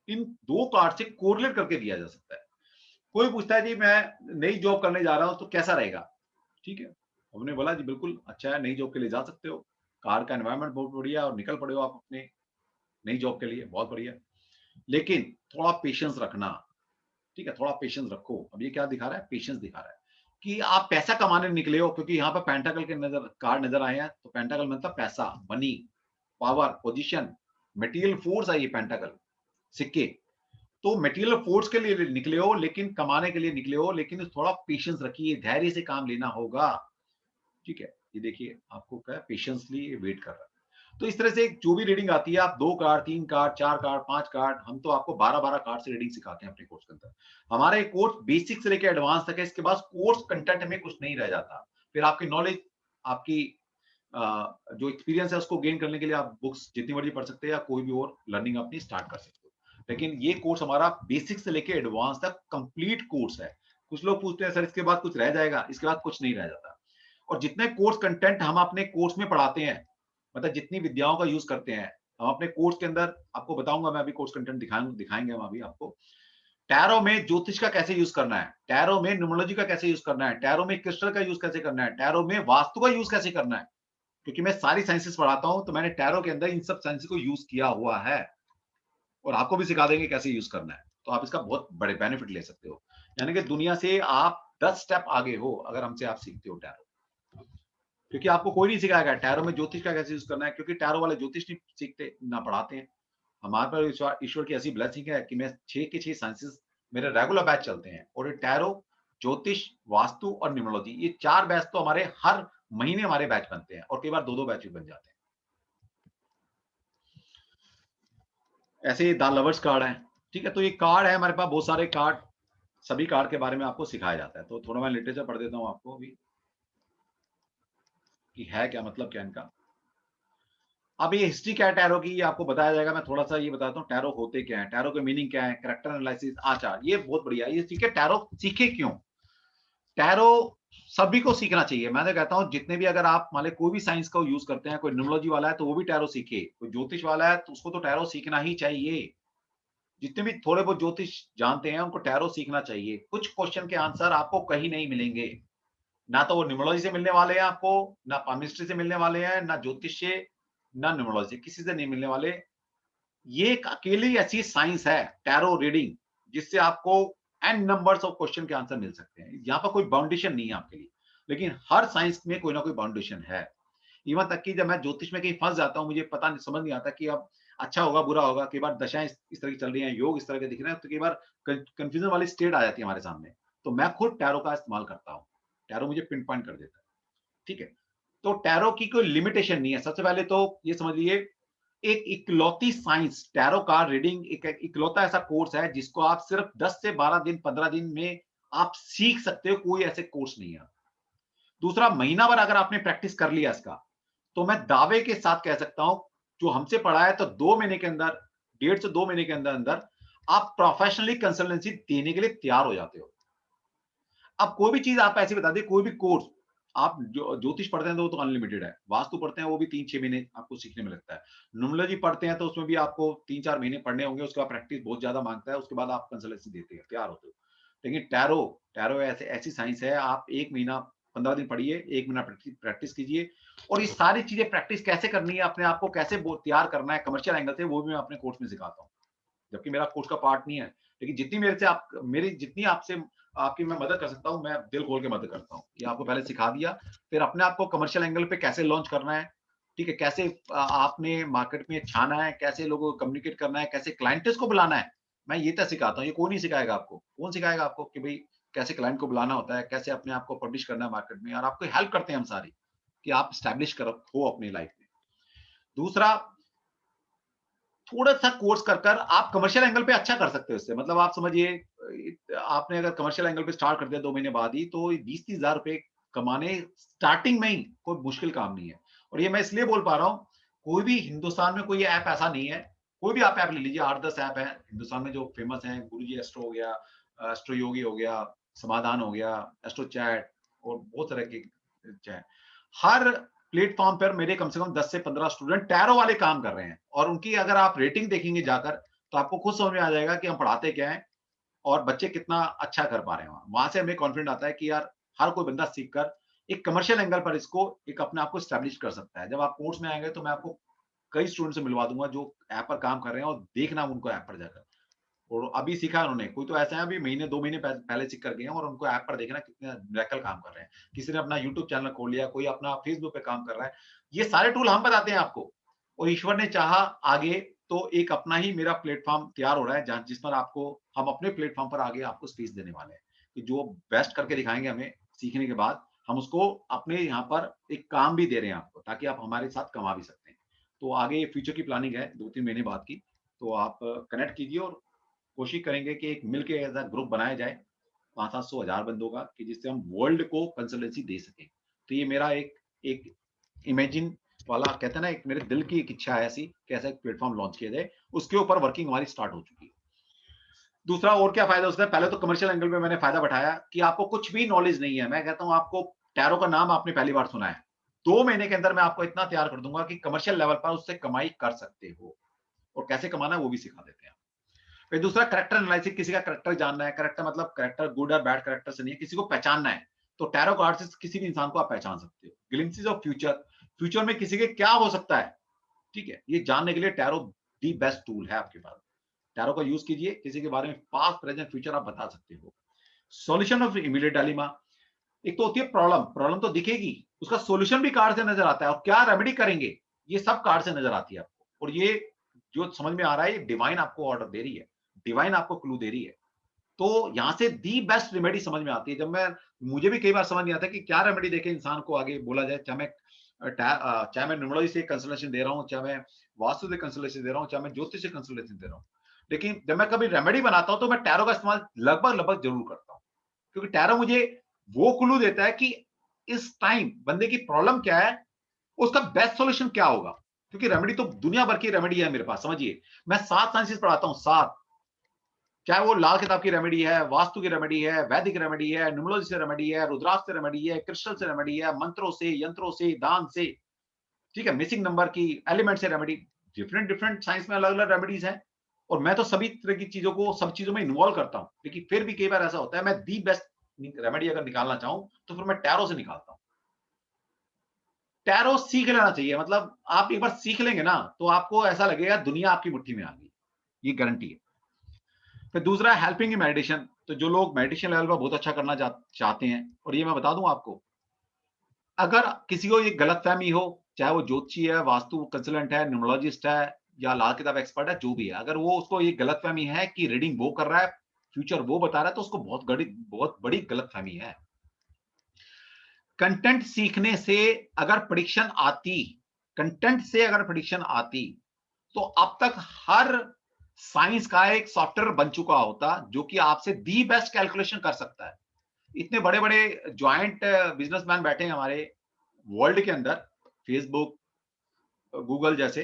इन 2 कार्ड से कोरिलेट करके दिया जा सकता है। कोई पूछता है जी मैं नई जॉब करने जा रहा हूँ तो कैसा रहेगा? ठीक है, हमने बोला जी बिल्कुल अच्छा है, नई जॉब के लिए जा सकते हो। कार्ड का एनवायरनमेंट बहुत बढ़िया है और निकल पड़े हो आप अपने नई जॉब के लिए, बहुत बढ़िया। लेकिन थोड़ा पेशेंस रखना, ठीक है, थोड़ा पेशेंस रखो। अब ये क्या दिखा रहा है? पेशेंस दिखा रहा है कि आप पैसा कमाने निकले हो, क्योंकि यहाँ पर पेंटाकल के कार्ड नजर आए हैं, तो पेंटाकल मतलब पैसा, money, power, position, material force है ये पेंटाकल, सिक्के। तो मटेरियल फोर्स के लिए निकले हो, लेकिन कमाने के लिए निकले हो, लेकिन थोड़ा पेशेंस रखिए, धैर्य से काम लेना होगा, ठीक है। ये देखिए आपको क्या पेशेंसली वेट कर रहा है। तो इस तरह से जो भी रीडिंग आती है, आप 2 कार्ड, 3 कार्ड, 4 कार्ड, 5 कार्ड, हम तो आपको 12-12 कार्ड से रीडिंग सिखाते हैं अपने कोर्स के अंदर। हमारा एक कोर्स बेसिक से लेकर एडवांस तक है, इसके बाद कोर्स कंटेंट में कुछ नहीं रह जाता। फिर आपकी नॉलेज, आपकी जो एक्सपीरियंस है उसको गेन करने के लिए आप बुक्स जितनी मर्जी पढ़ सकते हैं या कोई भी और लर्निंग अपनी स्टार्ट कर सकते हो। लेकिन ये कोर्स हमारा बेसिक से लेकर एडवांस तक कंप्लीट कोर्स है। कुछ लोग पूछते हैं सर इसके बाद कुछ रह जाएगा? इसके बाद कुछ नहीं रह जाता। और जितने कोर्स कंटेंट हम अपने कोर्स में पढ़ाते हैं, मतलब जितनी विद्याओं का यूज करते हैं हम अपने कोर्स के अंदर, आपको बताऊंगा मैं अभी कोर्स कंटेंट दिखाएंगे हम अभी आपको। टैरो में ज्योतिष का कैसे यूज करना है, टैरो में न्यूमरोलॉजी का कैसे यूज करना है, टैरो में क्रिस्टल का यूज कैसे करना है, टैरो में वास्तु का यूज कैसे करना है। क्योंकि मैं सारी साइंसेस पढ़ाता हूं, तो मैंने टैरो के अंदर इन सब साइंसेस को यूज किया हुआ है और आपको भी सिखा देंगे कैसे यूज करना है। तो आप इसका बहुत बड़े बेनिफिट ले सकते हो, यानी कि दुनिया से आप 10 स्टेप आगे हो अगर हमसे आप सीखते हो टैरो। क्योंकि आपको कोई नहीं सिखाएगा टैरो में ज्योतिष का कैसे यूज करना है, क्योंकि टैरो वाले ज्योतिष नहीं सीखते ना पढ़ाते हैं। हमारे पर ईश्वर की ऐसी ब्लेसिंग है कि मैं 6 के 6 साइंसेस मेरे रेगुलर बैच चलते हैं, और ये टैरो, ज्योतिष, वास्तु और न्यूमरोलॉजी, ये 4 बैच तो हमारे हर महीने हमारे बैच बनते हैं, और कई बार 2-2 बैच भी बन जाते हैं। ऐसे ही द लवर्स कार्ड है, ठीक है। तो ये कार्ड है हमारे पास बहुत सारे कार्ड, सभी कार्ड के बारे में आपको सिखाया जाता है। तो थोड़ा मैं लिटरेचर पढ़ देता हूँ आपको अभी कि है क्या, मतलब क्या इनका। अब ये हिस्ट्री क्या है टैरो की, ये आपको बताया जाएगा। मैं थोड़ा सा ये बताता हूँ टैरो होते क्या है, टैरो के मीनिंग क्या है, कैरेक्टर एनालिसिस, आचार, ये बहुत बढ़िया है। ये सीखे टैरो, सीखे क्यों? टैरो सभी को सीखना चाहिए। मैं तो कहता हूँ जितने भी, अगर आप मान लीजिए कोई भी साइंस का यूज करते हैं, कोई न्यूमरोलॉजी वाला है तो वो भी टैरो सीखे, कोई ज्योतिष वाला है तो उसको तो टैरो सीखना ही चाहिए। जितने भी थोड़े बहुत ज्योतिष जानते हैं उनको टैरो सीखना चाहिए। कुछ क्वेश्चन के आंसर आपको कहीं नहीं मिलेंगे, ना तो वो न्यूमरोलॉजी से मिलने वाले हैं आपको, ना पामिस्ट्री से मिलने वाले हैं, ना ज्योतिष से, ना न्यूमरोलॉजी, किसी से नहीं मिलने वाले। ये एक अकेली ऐसी साइंस है टैरो रीडिंग, जिससे आपको एन नंबर्स ऑफ क्वेश्चन के आंसर मिल सकते हैं। यहाँ पर कोई बाउंडेशन नहीं है आपके लिए, लेकिन हर साइंस में कोई ना कोई बाउंडेशन है। इवन तक कि जब मैं ज्योतिष में कहीं फंस जाता हूँ, मुझे पता नहीं, समझ नहीं आता कि अब अच्छा होगा बुरा होगा। कई बार दशाएं इस तरह की चल रही हैं, योग इस तरह के दिख रहे हैं, तो कई बार कंफ्यूजन वाली स्टेट आ जाती है हमारे सामने। तो मैं खुद टैरो का इस्तेमाल करता हूँ, टैरो मुझे पिन पॉइंट कर देता है, ठीक है। तो टैरो की कोई लिमिटेशन नहीं है। सबसे पहले तो ये समझ लीजिए, एक इकलौती साइंस टैरो कार्ड रीडिंग एक इकलौता ऐसा कोर्स है जिसको आप सिर्फ 10 से 12 दिन, 15 दिन में आप सीख सकते हो। कोई ऐसे कोर्स नहीं है। दूसरा, महीना भर अगर आपने प्रैक्टिस कर लिया इसका, तो मैं दावे के साथ कह सकता हूं, जो हमसे पढ़ा है तो 2 महीने के अंदर, 1.5 से 2 महीने के अंदर अंदर आप प्रोफेशनली कंसल्टेंसी देने के लिए तैयार हो जाते हो। अब कोई भी चीज आप ऐसी बता दें, कोई भी कोर्स आप ज्योतिष पढ़ते हैं तो वो तो अनलिमिटेड है, वास्तु पढ़ते हैं वो भी 3-6 महीने आपको सीखने में लगता है, न्यूमरोलॉजी पढ़ते हैं तो उसमें भी आपको 3-4 महीने पढ़ने होंगे, उसके बाद प्रैक्टिस बहुत ज्यादा मांगता है, उसके बाद आप कंसल्टेंसी देते हैं, तैयार होते हो। लेकिन टैरो, टैरो ऐसे ऐसी साइंस है, आप 1 महीना 15 दिन पढ़िए, 1 महीना प्रैक्टिस कीजिए, और ये सारी चीजें प्रैक्टिस कैसे करनी है, अपने आप को कैसे तैयार करना है कमर्शियल एंगल से, वो भी मैं अपने कोर्स में सिखाता हूँ। जबकि मेरा कोर्स का पार्ट नहीं है, लेकिन जितनी मेरे से आप, मेरी जितनी आपसे आपकी मैं मदद कर सकता हूँ, मैं दिल खोल के मदद करता हूँ कि आपको पहले सिखा दिया, फिर अपने आप को कमर्शियल एंगल पे कैसे लॉन्च करना है, ठीक है, कैसे आपने मार्केट में छाना है, कैसे लोगों को कम्युनिकेट करना है, कैसे क्लाइंट्स को बुलाना है, मैं ये तक सिखाता हूँ। ये कोई नहीं सिखाएगा आपको। कौन सिखाएगा आपको कि भाई कैसे क्लाइंट को बुलाना होता है, कैसे अपने आप को पब्लिश करना है मार्केट में, और आपको हेल्प करते हैं हम सारी कि आप स्टैब्लिश करो हो अपनी लाइफ में। दूसरा, थोड़ा सा कोर्स कर आप कमर्शियल एंगल पे अच्छा कर सकते हो इससे। मतलब आप समझिए, आपने अगर कमर्शियल एंगल पे स्टार्ट कर दिया 2 महीने बाद ही, तो 20-30 हजार रुपए कमाने स्टार्टिंग में ही कोई मुश्किल काम नहीं है। और ये मैं इसलिए बोल पा रहा हूँ, कोई भी हिंदुस्तान में कोई ऐप ऐसा नहीं है, कोई भी आप ऐप ले लीजिए, 8-10 ऐप है हिंदुस्तान में जो फेमस है, गुरुजी एस्ट्रो हो गया, एस्ट्रो योगी हो गया, समाधान हो गया, एस्ट्रो चैट, और बहुत तरह के है। हर प्लेटफॉर्म पर मेरे कम से कम 10 से 15 स्टूडेंट टैरो वाले काम कर रहे हैं, और उनकी अगर आप रेटिंग देखेंगे जाकर तो आपको खुद समझ में आ जाएगा कि हम पढ़ाते क्या हैं और बच्चे कितना अच्छा कर पा रहे हैं। वहां से हमें कॉन्फिडेंट आता है कि यार हर कोई बंदा सीखकर एक कमर्शियल एंगल पर इसको एक अपने आप को स्टैब्लिश कर सकता है। जब आप कोर्स में आएंगे तो मैं आपको कई स्टूडेंट से मिलवा दूंगा जो ऐप पर काम कर रहे हैं, और देखना उनको ऐप पर जाकर, और अभी सीखा उन्होंने। कोई तो ऐसा है अभी महीने 2 महीने पहले सीख कर गए हैं, और उनको ऐप पर देखना कितने मिरेकल काम कर रहे हैं। किसी ने अपना यूट्यूब चैनल खोल लिया, कोई अपना फेसबुक पे काम कर रहा है। ये सारे टूल हम बताते हैं आपको, और ईश्वर ने चाहा आगे तो एक अपना ही मेरा प्लेटफॉर्म तैयार हो रहा है, जहां जिस पर आपको हम अपने प्लेटफॉर्म पर आगे आपको स्पेस देने वाले हैं कि जो बेस्ट करके दिखाएंगे हमें सीखने के बाद, हम उसको अपने यहाँ पर एक काम भी दे रहे हैं आपको, ताकि आप हमारे साथ कमा भी सकते हैं। तो आगे फ्यूचर की प्लानिंग है 2-3 महीने बाद की, तो आप कनेक्ट कीजिए और कोशिश करेंगे कि एक मिलके ऐसा ग्रुप बनाया जाए 500-700 हजार बंदों का, कि जिससे हम वर्ल्ड को कंसल्टेंसी दे सकें। तो ये मेरा एक इमेजिन वाला कहते हैं ना, एक मेरे दिल की एक इच्छा है ऐसी कि ऐसा एक प्लेटफॉर्म लॉन्च किया जाए। उसके ऊपर वर्किंग हमारी स्टार्ट हो चुकी है। दूसरा और क्या फायदा उसका, पहले तो कमर्शियल एंगल में मैंने फायदा बैठाया कि आपको कुछ भी नॉलेज नहीं है। मैं कहता हूं आपको टैरो का नाम आपने पहली बार सुना है, 2 महीने के अंदर मैं आपको इतना तैयार कर दूंगा कि कमर्शियल लेवल पर उससे कमाई कर सकते हो, और कैसे कमाना है वो भी सिखा देते हैं। फिर दूसरा कैरेक्टर एनालिसिस, किसी का कैरेक्टर जानना है। कैरेक्टर मतलब कैरेक्टर गुड और बैड कैरेक्टर से नहीं है, किसी को पहचानना है। तो टैरो कार्ड से किसी भी इंसान को आप पहचान सकते हो। ग्लिम्पसेस ऑफ फ्यूचर, फ्यूचर में किसी के क्या हो सकता है, ठीक है, ये जानने के लिए टैरो दी बेस्ट टूल है आपके पास। टैरो का यूज कीजिए, किसी के बारे में पास्ट प्रेजेंट फ्यूचर आप बता सकते हो। सॉल्यूशन ऑफ इमीडिएट डायलेमा, एक तो होती है प्रॉब्लम, प्रॉब्लम तो दिखेगी, उसका सॉल्यूशन भी कार्ड से नजर आता है, और क्या रेमेडी करेंगे ये सब कार्ड से नजर आती है आपको। और ये जो समझ में आ रहा है, ये डिवाइन आपको ऑर्डर दे रही है, डिवाइन आपको क्लू दे रही है। तो यहां से दी बेस्ट रेमेडी समझ में आती है। जब मैं मुझे भी कई बार समझ नहीं आता कि क्या रेमेडी देके इंसान को आगे बोला जाए, चाहे मैं न्यूमरोलॉजी से कंसल्टेशन दे रहा हूं, चाहे मैं वास्तु से कंसल्टेशन दे रहा हूं, चाहे मैं ज्योतिष से कंसल्टेशन दे रहा हूं। लेकिन जब मैं कभी रेमेडी बनाता हूं तो मैं टैरो का इस्तेमाल लगभग जरूर करता हूं, क्योंकि टैरो मुझे वो क्लू देता है कि इस टाइम बंदे की प्रॉब्लम क्या है, उसका बेस्ट सॉल्यूशन क्या होगा। क्योंकि रेमेडी तो दुनिया भर की रेमेडी है मेरे पास, समझिए। मैं 7 साइंसेस पढ़ाता हूं, 7, चाहे वो लाल किताब की रेमेडी है, वास्तु की रेमेडी है, वैदिक रेमेडी है, न्यूमरोलॉजी से रेमेडी है, रुद्राक्ष से रेमेडी है, क्रिस्टल से रेमेडी है, मंत्रों से, यंत्रों से, दान से, ठीक है, मिसिंग नंबर की, एलिमेंट से रेमेडी। डिफरेंट साइंस में अलग अलग रेमेडीज हैं, और मैं तो सभी तरह की चीजों को सब चीजों में इन्वॉल्व करता हूं। लेकिन फिर भी कई बार ऐसा होता है, मैं दी बेस्ट रेमेडी अगर निकालना चाहूं तो फिर मैं टैरो से निकालता हूं। टैरो सीख लेना चाहिए, मतलब आप एक बार सीख लेंगे ना तो आपको ऐसा लगेगा दुनिया आपकी मुट्ठी में आ गई, ये गारंटी है। फिर दूसरा हेल्पिंग इन मेडिटेशन, तो जो लोग मेडिटेशन लेवल पर बहुत अच्छा करना चाहते हैं, और ये मैं बता दूं आपको, अगर किसी को ये गलतफहमी हो, चाहे वो ज्योतिषी है, वास्तु कंसल्टेंट है, न्यूमरोलॉजिस्ट है, या लाल किताब एक्सपर्ट है, जो भी है, अगर वो उसको ये गलतफहमी है कि रीडिंग वो कर रहा है, फ्यूचर वो बता रहा है, तो उसको बहुत बड़ी गलतफहमी है। कंटेंट सीखने से अगर प्रेडिक्शन आती, कंटेंट से अगर प्रेडिक्शन आती, तो अब तक हर साइंस का एक सॉफ्टवेयर बन चुका होता जो कि आपसे दी बेस्ट कैलकुलेशन कर सकता है। इतने बड़े बड़े ज्वाइंट बिजनेसमैन बैठे हैं हमारे वर्ल्ड के अंदर, फेसबुक, गूगल जैसे,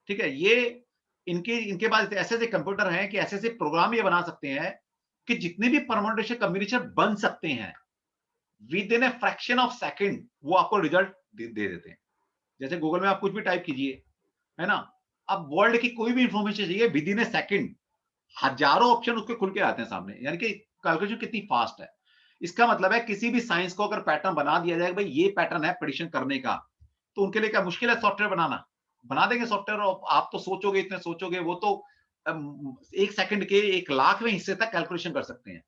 ठीक है, ये इनके पास ऐसे ऐसे कंप्यूटर हैं कि ऐसे ऐसे प्रोग्राम ये बना सकते हैं कि जितने भी परम्यूटेशन कॉम्बिनेशन बन सकते हैं with in a fraction of second, वो आपको रिजल्ट दे देते हैं। जैसे गूगल में आप कुछ भी टाइप कीजिए, है ना, अब वर्ल्ड की कोई भी इंफॉर्मेशन चाहिए विद इन ए सेकंड, हजारों ऑप्शन उसके खुल के आते हैं सामने, यानी कि कैलकुलेशन कितनी फास्ट है। इसका मतलब है किसी भी साइंस को अगर पैटर्न बना दिया जाए, भाई ये पैटर्न है प्रेडिक्शन करने का, तो उनके लिए क्या मुश्किल है सॉफ्टवेयर बनाना? बना देंगे सॉफ्टवेयर। और आप तो सोचोगे, इतने सोचोगे, वो तो 1 सेकंड के 1,00,000वें हिस्से तक कैलकुलेशन कर सकते हैं,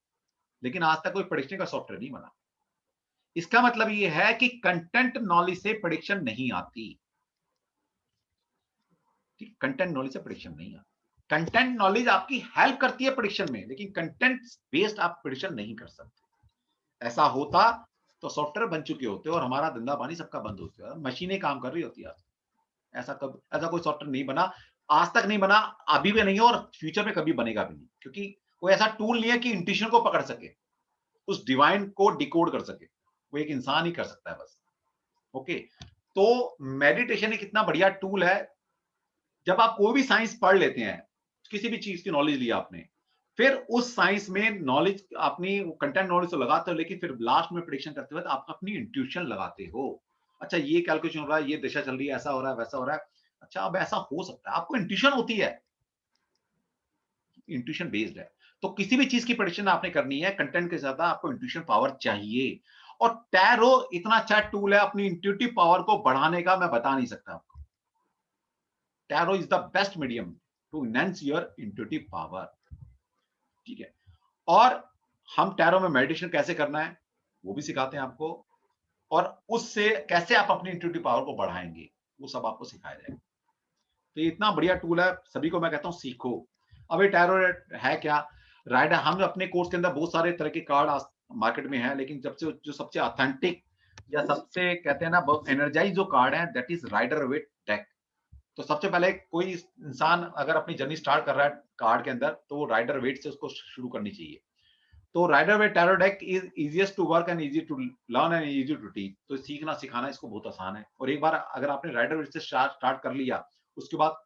लेकिन आज तक कोई प्रेडिक्शन का सॉफ्टवेयर नहीं बना। इसका मतलब ये है कि कंटेंट नॉलेज से प्रेडिक्शन नहीं आती, कंटेंट नॉलेज से प्रेडिक्शन नहीं आती। कंटेंट नॉलेज आपकी हेल्प करती है प्रेडिक्शन में, लेकिन कंटेंट बेस्ड आप प्रेडिक्शन नहीं कर सकते। ऐसा होता तो सॉफ्टवेयर बन चुके होते और हमारा धंधा पानी सबका बंद होता है, मशीनें काम कर रही होती है। ऐसा कोई सॉफ्टवेयर नहीं बना, आज तक नहीं बना, अभी भी नहीं, और फ्यूचर में कभी बनेगा भी नहीं, क्योंकि कोई ऐसा टूल नहीं है कि इंट्यूशन को पकड़ सके, उस डिवाइन को डिकोड कर सके, वो एक इंसान ही कर सकता है बस। ओके, तो मेडिटेशन एक इतना बढ़िया टूल है। जब आप कोई भी साइंस पढ़ लेते हैं, किसी भी चीज की नॉलेज ली आपने, फिर उस साइंस में नॉलेज अपनी कंटेंट नॉलेज तो लगाते हो, लेकिन फिर लास्ट में प्रेडिक्शन करते हुए आप अपनी इंट्यूशन लगाते हो। अच्छा ये कैलकुलेशन हो रहा है, ये दिशा चल रही है, ऐसा हो रहा है, वैसा हो रहा है, अच्छा अब ऐसा हो सकता है, आपको इंट्यूशन होती है, इंट्यूशन बेस्ड है। तो किसी भी चीज की प्रेडिक्शन आपने करनी है कंटेंट के ज्यादा, आपको इंट्यूशन पावर चाहिए। और टैरो इतना अच्छा टूल है अपनी इंट्यूटिव पावर को बढ़ाने का, मैं बता नहीं सकता आपको। Tarot is the best medium to enhance your intuitive power, ठीक है। और हम टैरो में मेडिटेशन कैसे करना है वो भी सिखाते हैं आपको, और उससे कैसे आप अपनी इंट्यूटिव पावर को बढ़ाएंगे वो सब आपको सिखाया जाएगा। तो ये इतना बढ़िया टूल है, सभी को मैं कहता हूं सीखो। अब ये टैरो है क्या, राइडर, हम अपने कोर्स के अंदर बहुत सारे तरह के कार्ड मार्केट में है, लेकिन जो सबसे ऑथेंटिक या सबसे कहते हैं ना एनर्जाइज जो कार्ड है, that is Rider Waite deck. तो सबसे पहले कोई इंसान अगर अपनी जर्नी स्टार्ट कर रहा है कार्ड के अंदर, तो वो राइडर वेट से उसको शुरू करनी चाहिए। तो Rider Waite tarot deck is easiest to work and easy to learn and easy to teach. तो सीखना सिखाना इसको बहुत आसान है, और एक बार अगर आपने राइडर वेट से स्टार्ट कर लिया, उसके बाद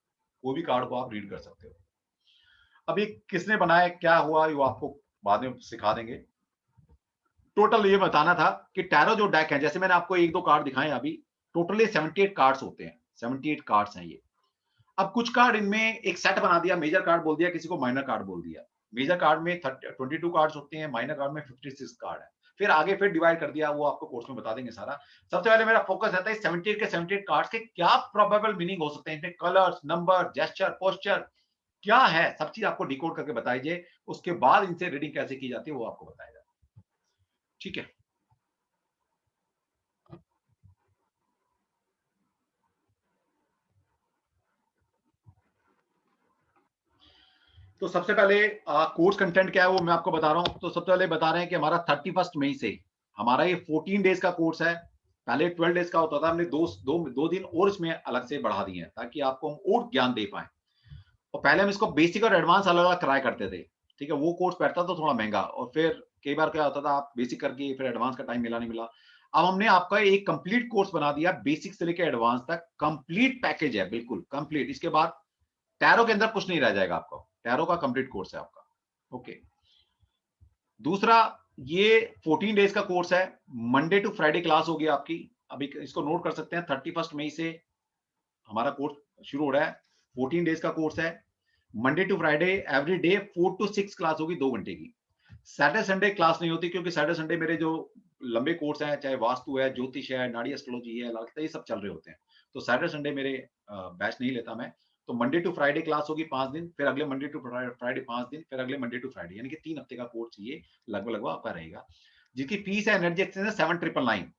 कोई भी कार्ड को आप रीड कर सकते हो। अभी किसने बनाया, क्या हुआ, वो आपको बाद में सिखा देंगे। टोटल ये बताना था कि टैरो जो डेक है, जैसे मैंने आपको एक दो कार्ड दिखाए अभी, टोटली 78 कार्ड्स होते हैं, 78 कार्ड्स हैं ये। अब कुछ कार्ड इनमें एक सेट बना दिया, मेजर कार्ड बोल दिया, किसी को माइनर कार्ड बोल दिया। मेजर कार्ड में 22 कार्ड्स होते हैं, माइनर कार्ड में 56 कार्ड है। फिर आगे फिर डिवाइड कर दिया, वो आपको कोर्स में बता देंगे सारा। सबसे पहले मेरा फोकस रहता है 78 के 78 कार्ड्स के क्या प्रोबेबल मीनिंग हो सकते हैं, इनमें कलर्स, नंबर, जेस्चर, पोस्चर क्या है, सब चीज आपको डिकोड करके बताइए। उसके बाद इनसे रीडिंग कैसे की जाती है वो आपको बताया जाता है, ठीक है। तो सबसे पहले कोर्स कंटेंट क्या है वो मैं आपको बता रहा हूं। तो सबसे पहले बता रहे हैं कि हमारा 31 मई से हमारा ये 14 डेज का कोर्स है। पहले 12 डेज का होता था, हमने दो दिन और इसमें अलग से बढ़ा दिए हैं ताकि आपको हम और ज्ञान दे पाए। और पहले हम इसको बेसिक और एडवांस अलग अलग कराया करते थे, ठीक है। वो कोर्स बैठता था थोड़ा महंगा, और फिर कई बार क्या होता था आप बेसिक करके फिर एडवांस का टाइम मिला नहीं मिला। अब हमने आपका एक कंप्लीट कोर्स बना दिया, बेसिक से लेकर एडवांस तक कंप्लीट पैकेज है, बिल्कुल कंप्लीट। इसके बाद टैरो के अंदर कुछ नहीं रह जाएगा आपको, टैरो का कंप्लीट कोर्स है आपका, ओके। दूसरा, ये 14 डेज का कोर्स है, मंडे टू फ्राइडे क्लास होगी आपकी। अभी इसको नोट कर सकते हैं, 31 मई से हमारा कोर्स शुरू हो रहा है। 14 डेज का कोर्स है, Monday to Friday every day 4 to 6 class होगी 2 घंटे की। सैटरडे संडे क्लास नहीं होती, क्योंकि सैटरडे संडे मेरे जो लंबे कोर्स हैं, चाहे वास्तु है, ज्योतिष है, नाड़ी एस्ट्रोलॉजी है, ललिता, ये सब चल रहे होते हैं। तो सैटरडे संडे मेरे बैच नहीं लेता मैं। तो मंडे टू फ्राइडे क्लास होगी 5 दिन, फिर अगले मंडे टू फ्राइडे 5 दिन, फिर अगले मंडे टू फ्राइडे, यानी कि 3 हफ्ते का कोर्स ये लगभग आपका रहेगा, जिसकी फीस है एनर्जी एक्सचेंज 7,999।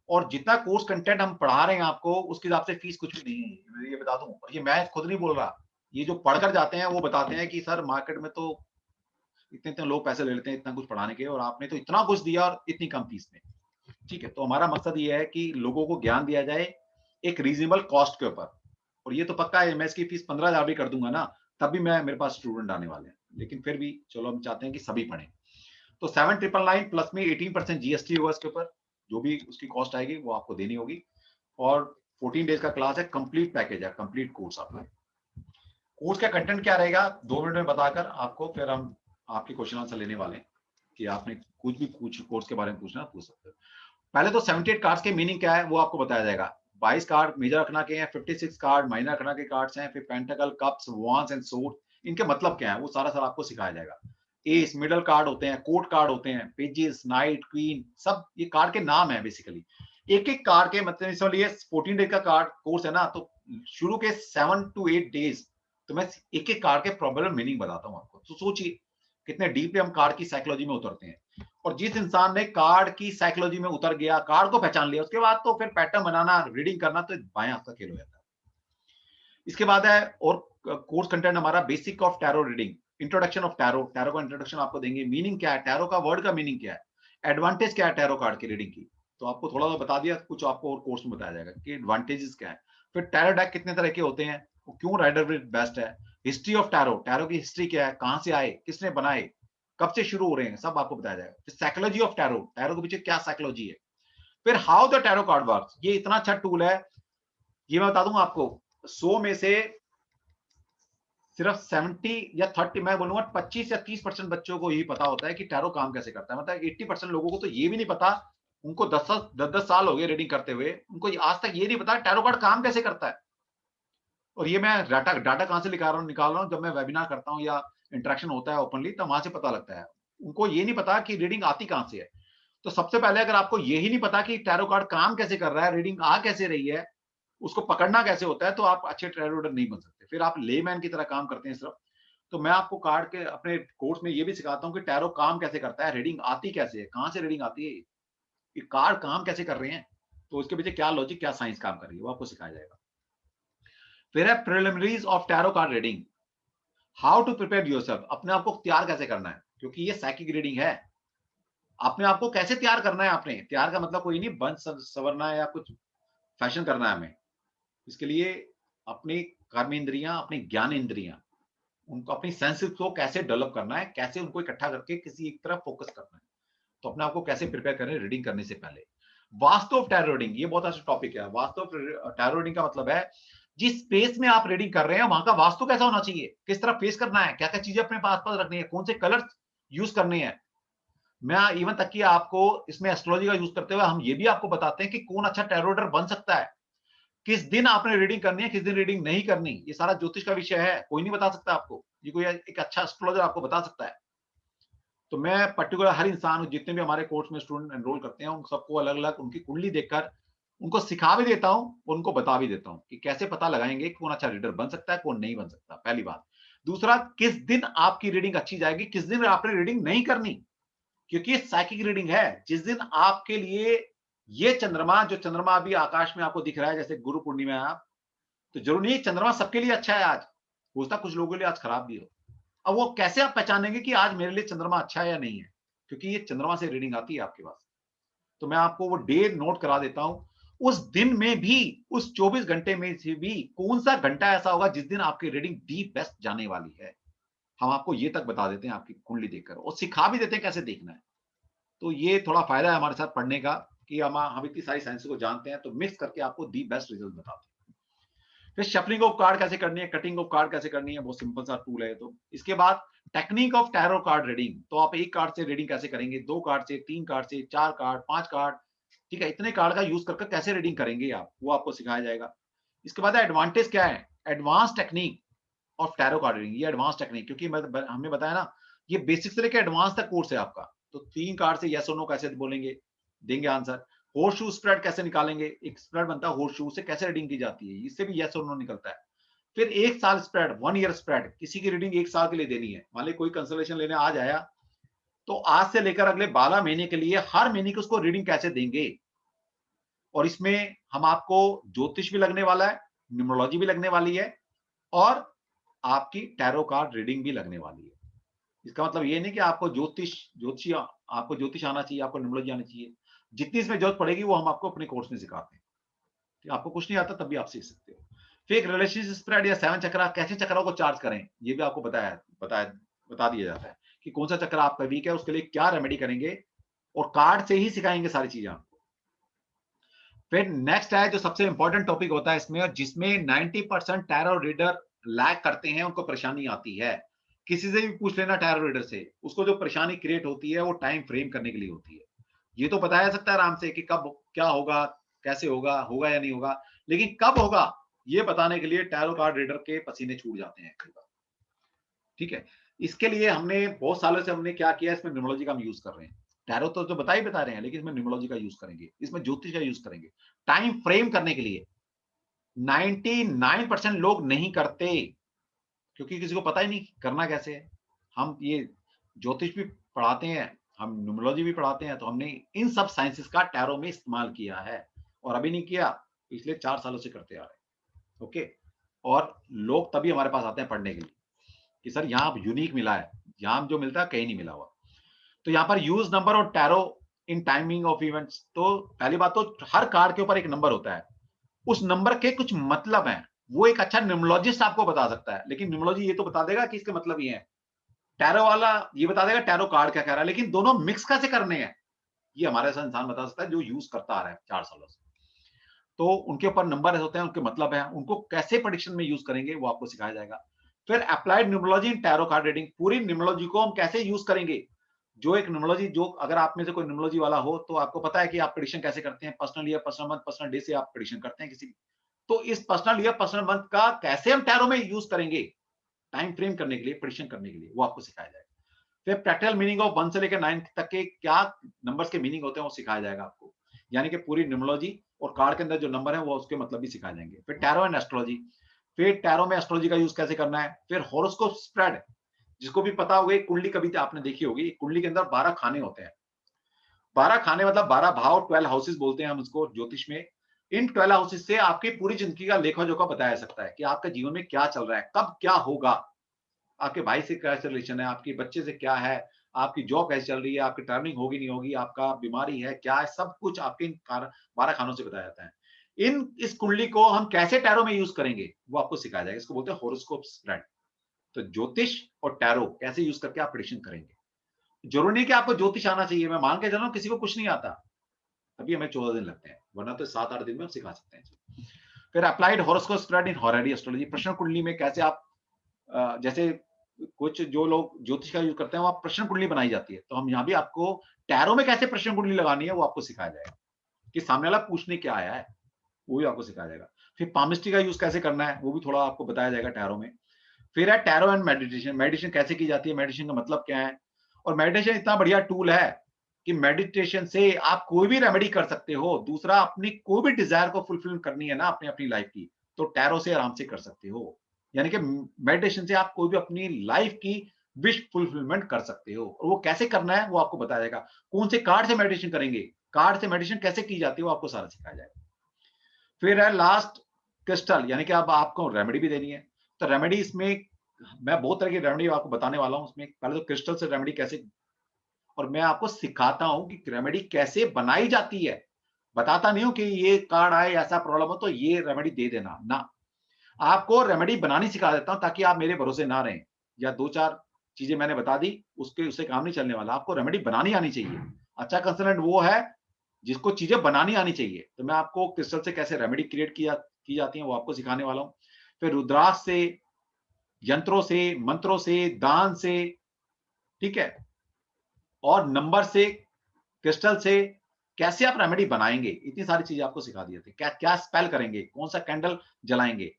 और जितना कोर्स कंटेंट हम पढ़ा रहे हैं आपको, उसके हिसाब से फीस कुछ भी नहीं है, मैं ये बता दूं। और ये मैं खुद नहीं बोल रहा, ये जो पढ़कर जाते हैं वो बताते हैं कि सर मार्केट में तो इतने इतने लोग पैसे ले लेते हैं इतना कुछ पढ़ाने के, और आपने तो इतना कुछ दिया और इतनी कम फीस में, ठीक है। तो हमारा मकसद ये है कि लोगों को ज्ञान दिया जाए एक रीजनेबल कॉस्ट के ऊपर। और ये तो पक्का है, मैं इसकी फीस 15,000 भी कर दूंगा ना, तब भी मेरे पास स्टूडेंट आने वाले हैं, लेकिन फिर भी चलो हम चाहते हैं कि सभी पढ़ें। तो 7,999 प्लस में 18% जीएसटी होगा इसके ऊपर, जो भी उसकी कॉस्ट आएगी वो आपको देनी होगी। और 14 डेज का क्लास है, कंप्लीट पैकेज है, कंप्लीट कोर्स आपका। कोर्स का कंटेंट क्या रहेगा 2 मिनट में बताकर आपको फिर हम आपके क्वेश्चन आंसर लेने वाले हैं कि आपने कुछ भी कोर्स के बारे में पूछना पूछ सकते हो। पहले तो 78 कार्ड्स के मीनिंग क्या है वो आपको बताया जाएगा। 22 कार्ड मेजर रखना के हैं, 56 कार्ड माइनर रखना के कार्ड्स हैं, फिर पेंटाकल, कप्स, वांस एंड सोर्ड, इनके मतलब क्या है वो सारा आपको सिखाया जाएगा। एस, मिडल कार्ड होते हैं, कोर्ट कार्ड होते हैं, पेजेस, नाइट, क्वीन, सब ये कार्ड के नाम है बेसिकली। एक एक कार्ड के मतलब, इसलिए 14 डे का कार्ड कोर्स है ना, तो शुरू के 7 to 8 डेज तो मैं एक एक कार्ड के प्रॉब्लम मीनिंग बताता हूँ आपको। तो सोचिए कितने डीपली हम कार्ड की साइकोलॉजी में उतरते हैं। और जिस इंसान ने कार्ड की साइकोलॉजी में उतर गया, कार्ड को पहचान लिया, उसके बाद तो फिर पैटर्न बनाना, रीडिंग करना तो बाएं हाथ का खेल हो जाता है। इसके बाद है और कोर्स कंटेंट हमारा basic of tarot reading, introduction of tarot, tarot का इंट्रोडक्शन आपको देंगे, मीनिंग क्या है टैरो का, वर्ड का मीनिंग क्या है, एडवांटेज क्या है टैरो कार्ड की रीडिंग की, तो आपको थोड़ा सा बता दिया, कुछ आपको और कोर्स में बताया जाएगा कि एडवांटेजेस क्या है। फिर टैरो डेक कितने तरह के होते हैं, क्यों राइडर वेट बेस्ट है, हिस्ट्री ऑफ टैरो, टैरो की हिस्ट्री क्या है, कहां से आए, किसने बनाए, कब से शुरू हो रहे हैं, सब आपको बताया जाएगा। फिर साइकोलॉजी ऑफ टैरो, टैरो के पीछे क्या साइकोलॉजी है। फिर how the tarot card works, ये इतना अच्छा टूल है, ये मैं बता दूंगा आपको 100 में से सिर्फ 70 या 30, मैं बोलूंगा 25 या 30% बच्चों को यही पता होता है कि टैरो काम कैसे करता है। मतलब 80% लोगों को तो ये भी नहीं पता, उनको 10 साल हो गए रीडिंग करते हुए, उनको आज तक ये नहीं पता टैरो कार्ड काम कैसे करता है। और ये मैं डाटा डाटा कहां से निकाल रहा हूं, जब मैं वेबिनार करता हूं या इंटरेक्शन होता है ओपनली, तब वहां से पता लगता है। उनको ये नहीं पता कि रीडिंग आती कहां से है। तो सबसे पहले अगर आपको यही नहीं पता कि टैरो कार्ड काम कैसे कर रहा है, रीडिंग आ कैसे रही है, उसको पकड़ना कैसे होता है, तो आप अच्छे टैरो रीडर नहीं बन सकते। फिर आप लेमैन की तरह काम करते हैं सिर्फ। तो मैं आपको कार्ड के अपने कोर्स में ये भी सिखाता हूँ कि टैरो काम कैसे करता है, रीडिंग आती कैसे है, कहां से रीडिंग आती है, ये कार्ड काम कैसे कर रहे हैं, तो उसके पीछे क्या लॉजिक, क्या साइंस काम कर रही है, वो आपको सिखाया जाएगा। फिर है preliminaries of tarot card reading. How to prepare yourself, अपने आप को तैयार कैसे करना है, क्योंकि ये साइकिक रीडिंग है। अपने आप को कैसे तैयार करना है, आपने तैयार का मतलब कोई नहीं बन संवरना है या कुछ फैशन करना है हमें। इसके लिए अपनी कर्म इंद्रियां, अपनी ज्ञान इंद्रियां, उनको अपनी सेंसेस को कैसे डेवलप करना है, कैसे उनको इकट्ठा करके किसी एक तरफ फोकस करना है। तो अपने आप को कैसे प्रिपेयर करें रीडिंग करने से पहले। वास्तु ऑफ टैरो रीडिंग, ये बहुत अच्छा टॉपिक है। वास्तु ऑफ टैरो रीडिंग का मतलब है जिस स्पेस में आप रीडिंग कर रहे हैं वहां का वास्तु कैसा होना चाहिए, किस तरह फेस करना है, क्या क्या चीजें अपने पास रखनी है, कौन से कलर्स यूज करने हैं। मैं इवन तक कि आपको इसमें एस्ट्रोलॉजी का यूज करते हुए हम ये भी आपको बताते हैं कि कौन अच्छा टैरो रीडर बन सकता है, किस दिन आपने रीडिंग करनी है, किस दिन रीडिंग नहीं करनी। ये सारा ज्योतिष का विषय है, कोई नहीं बता सकता आपको, ये कोई एक अच्छा एस्ट्रोलॉजर आपको बता सकता है। तो मैं पर्टिकुलर हर इंसान, जितने भी हमारे कोर्स में स्टूडेंट एनरोल करते हैं, उन सबको अलग अलग उनकी कुंडली देखकर उनको सिखा भी देता हूं, उनको बता भी देता हूं कि कैसे पता लगाएंगे कौन अच्छा रीडर बन सकता है, कौन नहीं बन सकता, पहली बात। दूसरा, किस दिन आपकी रीडिंग अच्छी जाएगी, किस दिन आपने रीडिंग नहीं करनी, क्योंकि ये साइकिक रीडिंग है। जिस दिन आपके लिए ये चंद्रमा, जो चंद्रमा अभी आकाश में आपको दिख रहा है, जैसे गुरु पूर्णिमा है आप, तो जरूर नहीं चंद्रमा सबके लिए अच्छा है आज, हो सकता कुछ लोगों के लिए आज खराब भी हो। अब वो कैसे आप पहचानेंगे कि आज मेरे लिए चंद्रमा अच्छा है या नहीं है, क्योंकि ये चंद्रमा से रीडिंग आती है आपके पास। तो मैं आपको वो डे नोट करा देता हूं, उस दिन में भी, उस 24 घंटे में से भी कौन सा घंटा ऐसा होगा जिस दिन आपकी रीडिंग दी बेस्ट जाने वाली है। हम आपको ये तक बता देते हैं आपकी कुंडली देखकर, और सिखा भी देते हैं कैसे देखना है। तो ये थोड़ा फायदा है हमारे साथ पढ़ने का कि हम इतनी सारी साइंस को जानते हैं, तो मिक्स करके आपको दी बेस्ट रिजल्ट बताते हैं। फिर शफलिंग ऑफ कार्ड कैसे करनी है, कटिंग ऑफ कार्ड कैसे करनी है, बहुत सिंपल सा टूल है। तो इसके बाद technique of tarot card reading, तो आप एक कार्ड से रीडिंग कैसे करेंगे, 2 कार्ड से, 3 कार्ड से, 4 कार्ड, 5 कार्ड, ठीक है, इतने कार्ड का यूज करके कैसे रीडिंग करेंगे आप, वो आपको सिखाया जाएगा। इसके बाद एडवांटेज क्या है, advance technique of tarot card reading, ये एडवांस टेक्निक, क्योंकि हमने बताया ना ये बेसिक से लेकर एडवांस तक कोर्स है आपका। तो 3 कार्ड से यस और नो कैसे बोलेंगे, देंगे आंसर। होर्स शू स्प्रेड कैसे निकालेंगे, एक स्प्रेड बनता है होर्स शू से, कैसे रीडिंग की जाती है, इससे भी यस और नो निकलता है। फिर 1 साल स्प्रेड, 1 ईयर स्प्रेड, किसी की रीडिंग 1 साल के लिए देनी है, मान ली कोई कंसल्टेशन लेने आज आया, तो आज से लेकर अगले 12 महीने के लिए हर महीने की उसको रीडिंग कैसे देंगे। और इसमें हम आपको ज्योतिष भी लगने वाला है, न्यूमरोलॉजी भी लगने वाली है, और आपकी टैरो कार्ड रीडिंग भी लगने वाली है। इसका मतलब ये नहीं कि आपको आपको ज्योतिष आना चाहिए, आपको न्यूमरोलॉजी आनी चाहिए। जितनी इसमें जरूरत पड़ेगी वो हम आपको अपने कोर्स में सिखाते हैं। आपको कुछ नहीं आता तब भी आप सीख सकते हो। फिर एक रिलेशनशिप स्प्रेड या 7 चक्रा, कैसे चक्रों को चार्ज करें, ये भी आपको बता दिया जाता है कि कौन सा चक्र आपका वीक है, उसके लिए क्या रेमेडी करेंगे, और कार्ड से ही सिखाएंगे सारी चीजें आपको। फिर नेक्स्ट है जो सबसे इंपॉर्टेंट टॉपिक होता है इसमें, और जिसमें 90% टैरो रीडर लैग करते हैं, उनको परेशानी आती है। किसी से भी पूछ लेना टैरो रीडर से, उसको जो परेशानी क्रिएट होती है वो टाइम फ्रेम करने के लिए होती है। ये तो बताया सकता है आराम से कि कब क्या होगा, कैसे होगा, होगा या नहीं होगा, लेकिन कब होगा ये बताने के लिए टैरो कार्ड रीडर के पसीने छूट जाते हैं कई बार। ठीक है, इसके लिए हमने बहुत सालों से हमने क्या किया, इसमें न्यूमरोलॉजी का हम यूज कर रहे हैं। टैरो तो बता रहे हैं, लेकिन इसमें न्यूमरोलॉजी का यूज करेंगे, इसमें ज्योतिष का यूज करेंगे टाइम फ्रेम करने के लिए। 99% लोग नहीं करते, क्योंकि किसी को पता ही नहीं करना कैसे है। हम ये ज्योतिष भी पढ़ाते हैं, हम न्यूमरोलॉजी भी पढ़ाते हैं, तो हमने इन सब साइंसेस का टैरो में इस्तेमाल किया है, और अभी नहीं किया, पिछले 4 सालों से करते आ रहे हैं। ओके, और लोग तभी हमारे पास आते हैं पढ़ने के लिए कि सर यहाँ यूनिक मिला है, यहाँ जो मिलता है कहीं नहीं मिला हुआ। तो यहाँ पर यूज नंबर और tarot in timing of events, तो पहली बात तो हर कार्ड के ऊपर एक नंबर होता है, उस नंबर के कुछ मतलब हैं, वो एक अच्छा न्यूमरोलॉजिस्ट आपको बता सकता है, लेकिन न्यूमरोलॉजी ये तो बता देगा कि इसके मतलब ये है, टैरो वाला ये बता देगा टैरो कार्ड क्या कह रहा है, लेकिन दोनों मिक्स कैसे करने हैं ये हमारे ऐसा इंसान बता सकता है जो यूज करता आ रहा है 4 सालों से। तो उनके ऊपर नंबर होते हैं, उनके मतलब है, उनको कैसे प्रेडिक्शन में यूज करेंगे वो आपको सिखाया जाएगा। फिर अप्लाइड न्यूमरोलॉजी इन टैरो कार्ड रीडिंग, पूरी न्यूमरोलॉजी को हम कैसे यूज करेंगे। जो एक न्यूमरोलॉजी, जो अगर आप में से कोई न्यूमरोलॉजी वाला हो तो आपको पता है कि आप प्रेडिक्शन कैसे करते हैं, personal year, personal month, personal day से आप प्रेडिक्शन करते हैं किसी की। तो इस पर्सनल ईयर, पर्सनल मंथ का कैसे हम टैरो में यूज करेंगे टाइम फ्रेम करने के लिए, प्रेडिक्शन करने के लिए, वो आपको सिखाया जाएगा। फिर प्रैक्टिकल मीनिंग ऑफ 1 से लेकर 9 तक के क्या नंबर्स के मीनिंग होते हैं वो सिखाया जाएगा आपको, यानी कि पूरी न्यूमरोलॉजी और कार्ड के अंदर जो नंबर है वो उसके मतलब भी सिखाए जाएंगे। फिर टैरो एंड एस्ट्रोलॉजी, फिर टैरो में एस्ट्रोलॉजी का यूज कैसे करना है। फिर हॉरोस्कोप स्प्रेड, जिसको भी पता होगा, कुंडली कभी आपने देखी होगी, कुंडली के अंदर 12 खाने होते हैं। 12 खाने मतलब 12 भाव, 12 हाउसेस बोलते हैं हम उसको ज्योतिष में। इन 12 हाउसेस से आपकी पूरी जिंदगी का लेखा जोखा बताया जा सकता है कि आपके जीवन में क्या चल रहा है, कब क्या होगा, आपके भाई से कैसे रिलेशन है, आपके बच्चे से क्या है, आपकी जॉब कैसे चल रही है, आपकी टर्निंग होगी नहीं होगी, आपका बीमारी है क्या है, सब कुछ आपके इन 12 खानों से बताया जाता है। इस कुंडली को हम कैसे टैरो में यूज करेंगे वो आपको सिखाया जाएगा। इसको बोलते हैं हॉरोस्कोप स्प्रेड। तो ज्योतिष और टैरो कैसे यूज करके आप प्रेडिक्शन करेंगे। जरूरी नहीं कि आपको ज्योतिष आना चाहिए, मैं मान के चल रहा हूं किसी को कुछ नहीं आता, अभी हमें 14 दिन लगते हैं, वरना तो 7-8 दिन में हम सिखा सकते हैं। फिर applied horoscope spread in horary astrology, प्रश्न कुंडली में कैसे आप जैसे कुछ जो लोग ज्योतिष का यूज करते हैं वहां प्रश्न कुंडली बनाई जाती है, तो हम यहाँ भी आपको टैरो में कैसे प्रश्न कुंडली लगानी है वो आपको सिखाया जाएगा कि सामने वाला पूछने क्या आया है, वो भी आपको सिखाया जाएगा। फिर पामिस्ट्री का यूज कैसे करना है वो भी थोड़ा आपको बताया जाएगा टैरो में। फिर है टैरो एंड मेडिटेशन, मेडिटेशन कैसे की जाती है, मेडिटेशन का मतलब क्या है। और मेडिटेशन इतना बढ़िया टूल है कि मेडिटेशन से आप कोई भी रेमेडी कर सकते हो। दूसरा, अपनी कोई भी डिजायर को फुलफिल करनी है ना अपनी लाइफ की, तो टैरो से आराम से कर सकते हो। यानी कि मेडिटेशन से आप कोई भी अपनी लाइफ की विश फुलफिलमेंट कर सकते हो। और वो कैसे करना है वो आपको बताया जाएगा। कौन से कार्ड से मेडिटेशन करेंगे, कार्ड से मेडिटेशन कैसे की जाती है वो आपको सारा सिखाया जाएगा। फिर है लास्ट क्रिस्टल, यानी कि अब आपको रेमेडी भी देनी है। तो रेमेडी इसमें मैं बहुत तरह की रेमेडी आपको बताने वाला हूं। उसमें पहले तो क्रिस्टल से रेमेडी कैसे, और मैं आपको सिखाता हूं कि रेमेडी कैसे बनाई जाती है। बताता नहीं हूं कि ये कार्ड आए ऐसा प्रॉब्लम हो तो ये रेमेडी दे देना ना, आपको रेमेडी बनानी सिखा देता हूं ताकि आप मेरे भरोसे ना रहें, या 2-4 चीजें मैंने बता दी उससे काम नहीं चलने वाला, आपको रेमेडी बनानी आनी चाहिए। अच्छा कंसल्टेंट वो है जिसको चीजें बनानी आनी चाहिए। तो मैं आपको क्रिस्टल से कैसे रेमेडी क्रिएट की जाती है वो आपको सिखाने वाला हूं। फिर रुद्राक्ष से, यंत्रों से, मंत्रों से, दान से, ठीक है, और नंबर से, क्रिस्टल से कैसे आप रेमेडी बनाएंगे, इतनी सारी चीजें आपको सिखा दी जाती है। क्या क्या स्पेल करेंगे, कौन सा कैंडल जलाएंगे,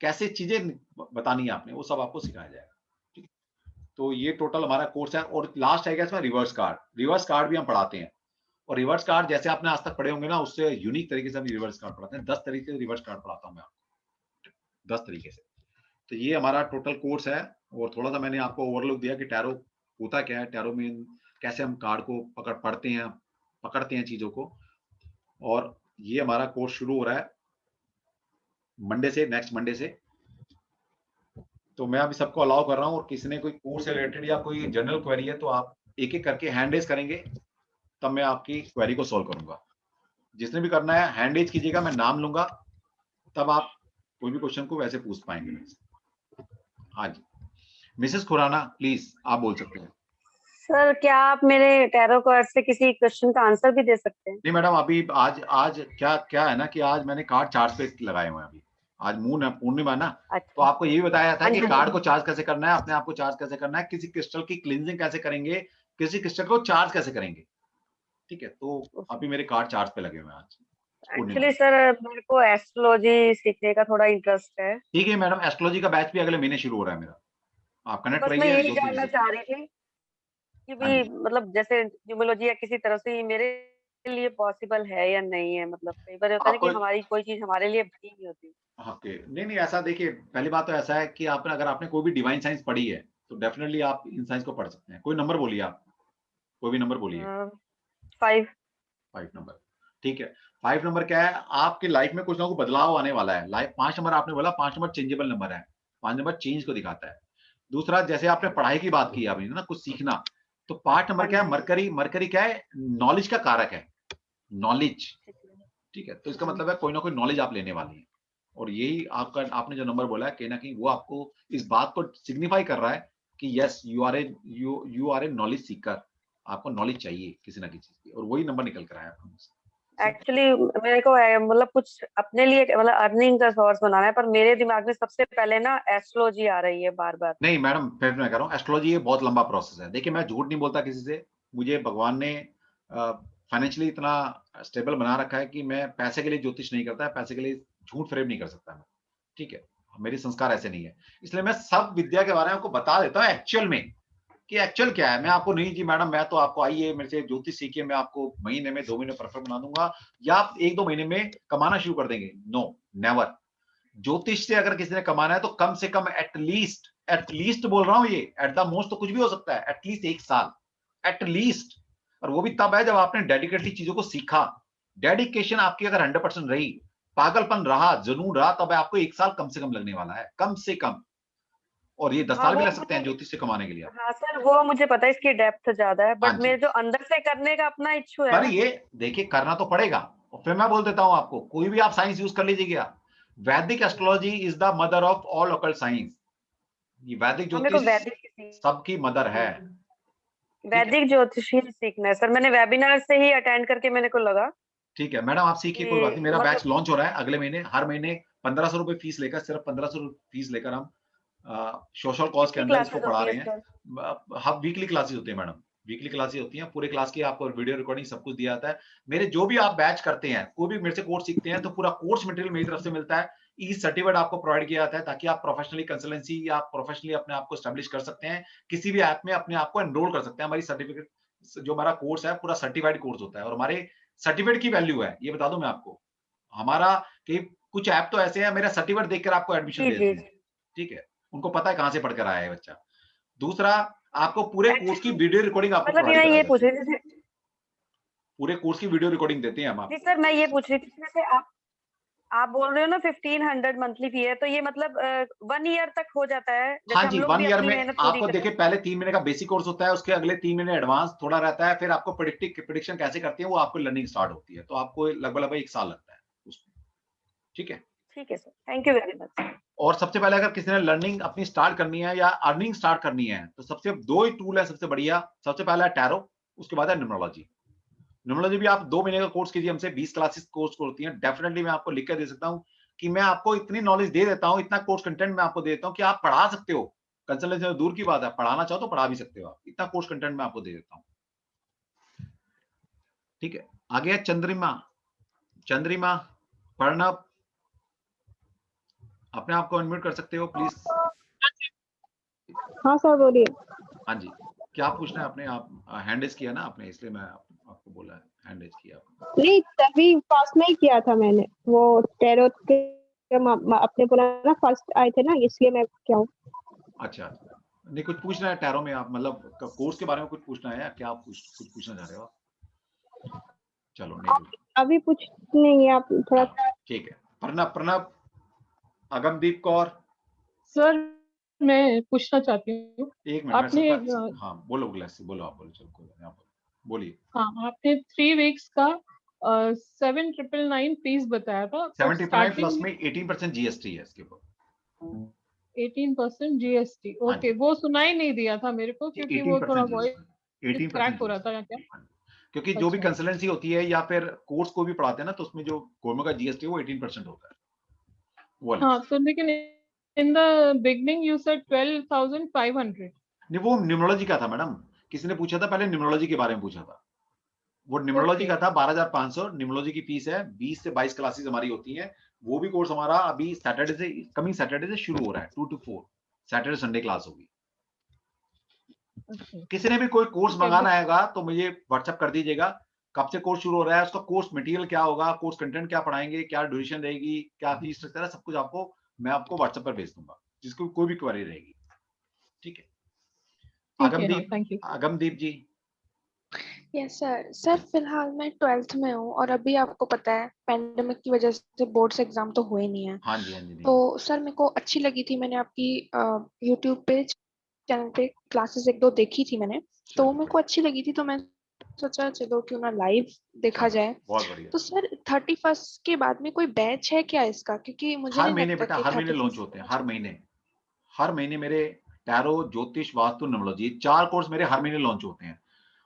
कैसे चीजें बतानी है आपने, वो सब आपको सिखाया जाएगा। ठीक है, तो ये टोटल हमारा कोर्स है। और लास्ट है इसमें रिवर्स कार्ड, रिवर्स कार्ड भी हम पढ़ाते हैं। और रिवर्स कार्ड जैसे आपने आज तक पढ़े होंगे ना, उससे यूनिक तरीके से हम रिवर्स कार्ड पढ़ाते हैं। 10 तरीके से रिवर्स कार्ड पढ़ाता हूं मैं आपको, 10 तरीके से। तो ये हमारा टोटल कोर्स है। और थोड़ा सा मैंने आपको ओवरलुक दिया कि टैरो होता क्या है, टैरो में कैसे हम कार्ड को पकड़ते हैं चीजों को। और ये हमारा कोर्स शुरू हो रहा है मंडे से, नेक्स्ट मंडे से। तो मैं अभी सबको अलाउ कर रहा हूँ, और किसी ने कोई कोर्स से रिलेटेड या कोई जनरल क्वेरी है तो आप एक एक करके हैंड रेज करेंगे, तब मैं आपकी क्वेरी को सॉल्व करूंगा। जिसने भी करना है हैंड रेज कीजिएगा, मैं नाम लूंगा, तब आप कोई भी क्वेश्चन को वैसे पूछ पाएंगे। हाँ जी, मिसेस खुराना प्लीज आप बोल सकते हैं। सर क्या आप मेरे टैरो कार्ड से किसी क्वेश्चन का आंसर भी दे सकते हैं? नहीं मैडम, अभी आज क्या है ना कि आज मैंने कार्ड चार्ज पे लगाए हुए हैं। अभी आज मून है, पूर्णिमा है ना, तो अच्छा, आपको ये भी बताया जाता है हाँ कि जी, कार्ड को चार्ज कैसे करना है, अपने आप को चार्ज कैसे करना है, किसी क्रिस्टल की क्लींजिंग कैसे करेंगे, किसी क्रिस्टल को चार्ज कैसे करेंगे। ठीक है, तो अभी मेरे कार्ड चार्ज पे लगे हुए हैं आज पूर्णिमा। एक्चुअली सर मेरे को एस्ट्रोलॉजी सीखने का थोड़ा इंटरेस्ट है। ठीक है मैडम, एस्ट्रोलॉजी का बैच भी अगले महीने शुरू हो रहा है मेरा, आप तो कनेक्ट बस मैं रहिए यही ज्योति जानना से। चाह रही थी कि हाँ भी जी, मतलब जैसे न्यूमरोलॉजी या किसी तरह से ये मेरे लिए पॉसिबल है या नहीं है। मतलब कई बार होता है ना कि आपको हमारी कोई चीज हमारे लिए बनी नहीं होती। ओके, नहीं ऐसा देखिए, पहली बात तो ऐसा है कि आपने अगर आपने कोई भी डिवाइन साइंस पढ़ी है तो डेफिनेटली आप इन साइंस को पढ़ सकते हैं। कोई नंबर बोलिए आप, कोई भी नंबर बोलिए। 5। 5 नंबर, ठीक है। 5 नंबर क्या है, आपकी लाइफ में कुछ ना कुछ बदलाव आने वाला है। लाइफ 5 नंबर आपने बोला, 5 नंबर चेंजेबल नंबर है, 5 नंबर चेंज को दिखाता है। दूसरा, जैसे आपने पढ़ाई की बात की अभी ना, कुछ सीखना, तो 5 नंबर हाँ क्या है, जी, मरकरी क्या है, नॉलेज का कारक है, नॉलेज। ठीक है। ठीक है, तो इसका मतलब है कोई ना कोई नॉलेज आप लेने वाली है। और यही आपने जो नंबर बोला है, कहीं ना कहीं वो आपको इस बात को सिग्निफाई कर रहा है कि yes you are a knowledge seeker, आपको नॉलेज चाहिए किसी ना किसी चीज की, और वही नंबर निकल कर आया आपके मुंह से। एक्चुअली मेरे को मतलब कुछ अपने लिए मतलब अर्निंग का सोर्स बनाना है, पर मेरे दिमाग में सबसे पहले ना एस्ट्रोलॉजी आ रही है बार बार। नहीं मैडम, फिर मैं कह रहा हूँ एस्ट्रोलॉजी ये बहुत लंबा प्रोसेस है। देखिए मैं झूठ नहीं बोलता किसी से, मुझे भगवान ने फाइनेंशियली इतना स्टेबल बना रखा है कि मैं पैसे के लिए ज्योतिष नहीं करता, पैसे के लिए झूठ फ्रेम नहीं कर सकता मैं, ठीक है, मेरी संस्कार ऐसे नहीं है। इसलिए मैं सब विद्या के बारे में आपको बता देता हूँ एक्चुअल में कि एक्चुअल क्या है। मैं आपको नहीं जी मैडम मैं तो आपको आइए मेरे से ज्योतिष सीखिए, मैं आपको महीने में 2 महीने परफेक्ट बना दूंगा या आप 1-2 महीने में कमाना शुरू कर देंगे। No never. ज्योतिष से अगर किसी ने कमाना है तो कम से कम एटलीस्ट बोल रहा हूं, ये एट द मोस्ट तो कुछ भी हो सकता है, एटलीस्ट 1 साल एटलीस्ट। और वो भी तब है जब आपने डेडिकेटली चीजों को सीखा। डेडिकेशन आपकी अगर 100% रही, पागलपन रहा, जुनून रहा, तब आपको 1 साल कम से कम लगने वाला है, कम से कम। और ये 10 हाँ साल भी वो लग सकते हैं मुझे, ज्योतिष से कमाने के लिए आप। हाँ सर वो मुझे पता है, इसकी डेप्थ ज्यादा है, हाँ बट जी, मेरे जो अंदर से करने का अपना इच्छू है पर ना। ये देखिए करना तो पड़ेगा। और फिर मैं बोल देता हूं आपको, कोई भी आप साइंस यूज कर लीजिएगा, वैदिक astrology is the mother of all occult science. ये वैदिक हाँ मेरे को ज्योतिष वैदिक सबकी मदर है, ठीक है। वैदिक ज्योतिष ही सीखना है सर। मैंने वेबिनार से ही अटेंड करके मेरे को लगा ठीक है मैडम, आप सीखिए, कोई बात कि नहीं। मेरा बैच मतलब लॉन्च हो रहा है अगले महीने। हर महीने 1500 रुपए फीस लेकर, सिर्फ 1500 फीस लेकर हम सोशल कॉज के कितनी अंदर इसको क्लासेस पढ़ा होती है रहे हैं। सर? हम वीकली क्लासेस होती है मैडम, वीकली क्लासेस होती हैं, पूरे क्लास की आपको वीडियो रिकॉर्डिंग सब कुछ दिया जाता है। मेरे जो भी आप बैच करते हैं, कोई भी मेरे से कोर्स सीखते हैं, तो पूरा कोर्स मटेरियल मेरी तरफ से मिलता है। ई सर्टिफिकेट आपको प्रोवाइड किया जाता है ताकि आप प्रोफेशनली कंसल्टेंसी या प्रोफेशनली अपने आप को एस्टैब्लिश कर सकते हैं, किसी भी ऐप में अपने आप को एनरोल कर सकते हैं। हमारी सर्टिफिकेट जो हमारा कोर्स है पूरा सर्टिफाइड कोर्स होता है, और हमारे सर्टिफिकेट की वैल्यू है, ये बता दूं मैं आपको। हमारा कि कुछ ऐप तो ऐसे हैं मेरा सर्टिफिकेट देखकर आपको एडमिशन जी दे जी। देते हैं, ठीक है, उनको पता है कहां से पढ़कर आया है बच्चा। दूसरा, आपको पूरे कोर्स की एक्चुअली वीडियो रिकॉर्डिंग आपको मतलब प्रोवाइड मैं कराई ये पूछ जाती है। रही थी पूरे कोर्स की वीडियो रिकॉर्डिंग देते हैं हम जी आपको। सर, मैं ये पूछ रही थी जैसे आप बोल रहे हो ना 1500 मंथली फी है, तो ये मतलब 1 ईयर तक हो जाता है हाँ जैसे हम जी, लोग 1 भी ईयर अपनी में मेहनत पूरी आपको करें? देखिए पहले 3 महीने का बेसिक कोर्स होता है, उसके अगले 3 महीने एडवांस थोड़ा रहता है, फिर आपको प्रिडिक्शन कैसे करते हैं वो आपको लर्निंग स्टार्ट होती है, तो आपको लगभग 1 साल लगता है उसमें, ठीक है। ठीक है sir, thank you very much. और सबसे पहले अगर किसी ने लर्निंग अपनी स्टार्ट करनी है या अर्निंग स्टार्ट करनी है, तो सबसे 2 ही टूल है सबसे बढ़िया। सबसे पहला है टैरो, उसके बाद है न्यूमरोलॉजी। न्यूमरोलॉजी भी आप 2 महीने का कोर्स कीजिए हमसे, 20 क्लासेस कोर्स होती हैं। डेफिनेटली मैं आपको लिख के दे सकता हूँ कि मैं आपको इतनी नॉलेज दे देता हूँ, इतना कोर्स कंटेंट मैं आपको दे देता हूँ कि आप पढ़ा सकते हो। कंसल्टेंसी तो दूर की बात है, पढ़ाना चाहो तो पढ़ा भी सकते हो आप। इतना कोर्स कंटेंट मैं आपको दे देता हूँ, ठीक है। आगे है चंद्रिमा। चंद्रिमा, प्रणब, अपने आप को अनम्यूट कर सकते हो प्लीज। हाँ सर बोलिए। हाँ जी, क्या पूछना है आपने? आप हैंड रेज किया ना आपने, इसलिए मैं आपको बोला है, हैंड रेज किया आपने। नहीं तभी फर्स्ट में ही किया था मैंने, वो टैरो के अपने बोला ना फर्स्ट आए थे ना, इसलिए मैं क्या हूँ। अच्छा, नहीं कुछ पूछना है टैरो में आप, मतलब कोर्स के बारे में कुछ पूछना है या क्या आप कुछ पूछना चाह रहे हो आप? चलो नहीं पूछ, अभी कुछ नहीं है, आप थोड़ा। ठीक है। प्रणब, प्रणब, अगमदीप कौर। सर मैं पूछना चाहती हूँ, एक मिनट, मैं आपने सबका, हाँ बोलो ग्लेसी, बोलो आप, बोलो, चलो कोई बात नहीं, आप बोलिए। हाँ आपने 3 वीक्स का 7,999 फीस बताया था, पर 75 प्लस स्टार्टिंग में 18% जीएसटी है इसके ऊपर। 18% जीएसटी। हाँ ओके, जी, वो सुनाई नहीं दिया था मेरे को क्योंकि वो थोड़ा 18% वॉइस जीएसटी, 18% क्रैक हो रहा था या जीएसटी। क्या? क्योंकि जो भी अच्छा कंसल्टेंसी होती है या फिर कोर्स को भी पढ़ाते हैं ना, तो उसमें जो गवर्नमेंट का जीएसटी वो 18% होता है, वो अलग हाँ, से। तो लेकिन in the beginning you said 12,500। नहीं वो न्यूमरोलॉजी का था मैडम, किसी ने पूछा था पहले, न्यूमरोलॉजी के बारे में पूछा था। वो न्यूमरोलॉजी ओके का था 12,500। न्यूमरोलॉजी की फीस है, 20 से 22 क्लासेस हमारी होती हैं। वो भी कोर्स हमारा अभी सैटरडे से, कमिंग सैटरडे से शुरू हो रहा है, 2 to 4 सैटरडे संडे क्लास होगी। ओके किसी ने भी कोई कोर्स ठीक है। मंगाना आएगा तो मुझे व्हाट्सएप कर दीजिएगा, कब से कोर्स शुरू हो रहा है, उसका कोर्स मटेरियल क्या होगा, कोर्स कंटेंट क्या पढ़ाएंगे, क्या ड्यूरेशन रहेगी, क्या फीस स्ट्रक्चर है, सब कुछ आपको मैं आपको व्हाट्सएप पर भेज दूंगा, जिसको कोई भी क्वेरी रहेगी, ठीक है। ठीक है, हाँ Agamdeep, thank you. Agamdeep ji. Yes sir. Sir फिलहाल मैं 12th में हूँ और अभी आपको पता है पेंडेमिक की वजह से बोर्ड्स एग्जाम तो हुए नहीं है। हाँ जी, हाँ जी, नहीं तो सर मेरे को अच्छी लगी थी, मैंने आपकी यूट्यूब पे चैनल पे क्लासेस 1-2 देखी थी मैंने, तो वो मेरे को अच्छी लगी थी, तो मैं सोचा चलो क्यों ना लाइव देखा चलो जाए। बहुत बढ़िया। तो सर 31st के बाद में कोई बैच है क्या इसका? क्योंकि मुझे हर नहीं महीने लगता बेटा, कि हर महीने 31st लॉन्च होते हैं, अच्छा। हर महीने मेरे टैरो, ज्योतिष, वास्तु, न्यूमरोलॉजी 4 कोर्स मेरे हर महीने लॉन्च होते हैं।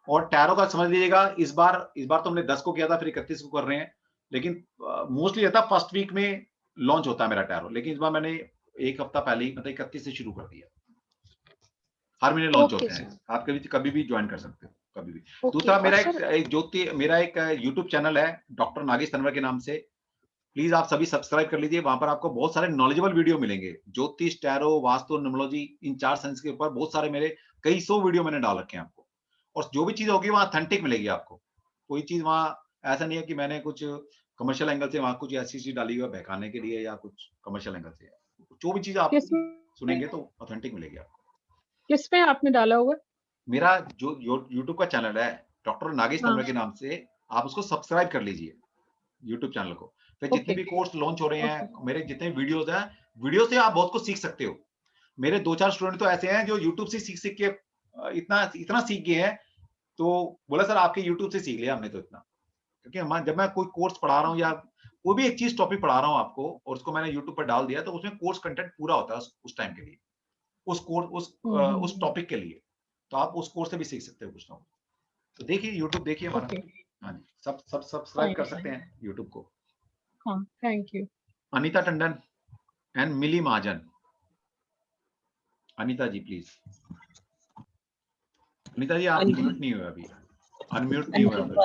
और टैरो का समझ लीजिएगा, इस बार तो हमने 10 को किया था, फिर 31 को कर रहे हैं, लेकिन मोस्टली रहता फर्स्ट वीक में लॉन्च होता है मेरा टैरो, लेकिन इस बार मैंने एक हफ्ता पहले ही मतलब 31 से शुरू कर दिया। हर महीने लॉन्च ओके होते हैं, सर। आप कभी भी ज्वाइन कर सकते हो, कभी भी। ओके, दूसरा और मेरा सर एक यूट्यूब चैनल है डॉक्टर नागेश तनवर के नाम से, प्लीज आप सभी सब्सक्राइब कर लीजिए। वहां पर आपको बहुत सारे नॉलेजेबल वीडियो मिलेंगे, ज्योतिष, टैरो, वास्तु, न्यूमरोलॉजी, इन 4 साइंस के ऊपर बहुत सारे मेरे कई 100 वीडियो मैंने डाल रखे हैं आपको। और जो भी चीज होगी वहां ऑथेंटिक मिलेगी आपको, कोई चीज वहां ऐसा नहीं है कि मैंने कुछ कमर्शियल एंगल से वहां कुछ ऐसी चीज डाली हुई है बहकाने के लिए या कुछ कमर्शियल एंगल से। जो भी चीज आप किस सुनेंगे तो ऑथेंटिक मिलेगी आपको। किस पे आपने डाला हुआ है? मेरा जो यूट्यूब का चैनल है डॉक्टर नागेश हाँ। तनवर के नाम से, आप उसको सब्सक्राइब कर लीजिए यूट्यूब चैनल को। फिर जितने ओके भी कोर्स लॉन्च हो रहे हैं, ओके मेरे जितने वीडियोस हैं, वीडियो से आप बहुत कुछ सीख सकते हो। मेरे 2-4 स्टूडेंट तो ऐसे हैं जो यूट्यूब से सीख के इतना इतना सीख गए हैं, तो बोला सर आपके यूट्यूब से सीख लिया हमने तो इतना। क्योंकि जब मैं कोई कोर्स पढ़ा रहा हूँ या कोई भी एक चीज टॉपिक पढ़ा रहा हूँ आपको और उसको मैंने यूट्यूब पर डाल दिया, तो उसमें कोर्स कंटेंट पूरा होता है उस टाइम के लिए, उस टॉपिक के लिए। तो आप उस कोर्स से भी सीख सकते हो कुछ ना कुछ। तो देखिए यूट्यूब देखिए हमारा। ओके हाँ जी, सब सब्सक्राइब कर फाइन सकते हैं यूट्यूब को। हाँ thank you. Anita Tandon and Mili Mahajan. Anita ji please. Anita ji आप म्यूट नहीं हुए अभी, अनम्यूट नहीं हुए अभी।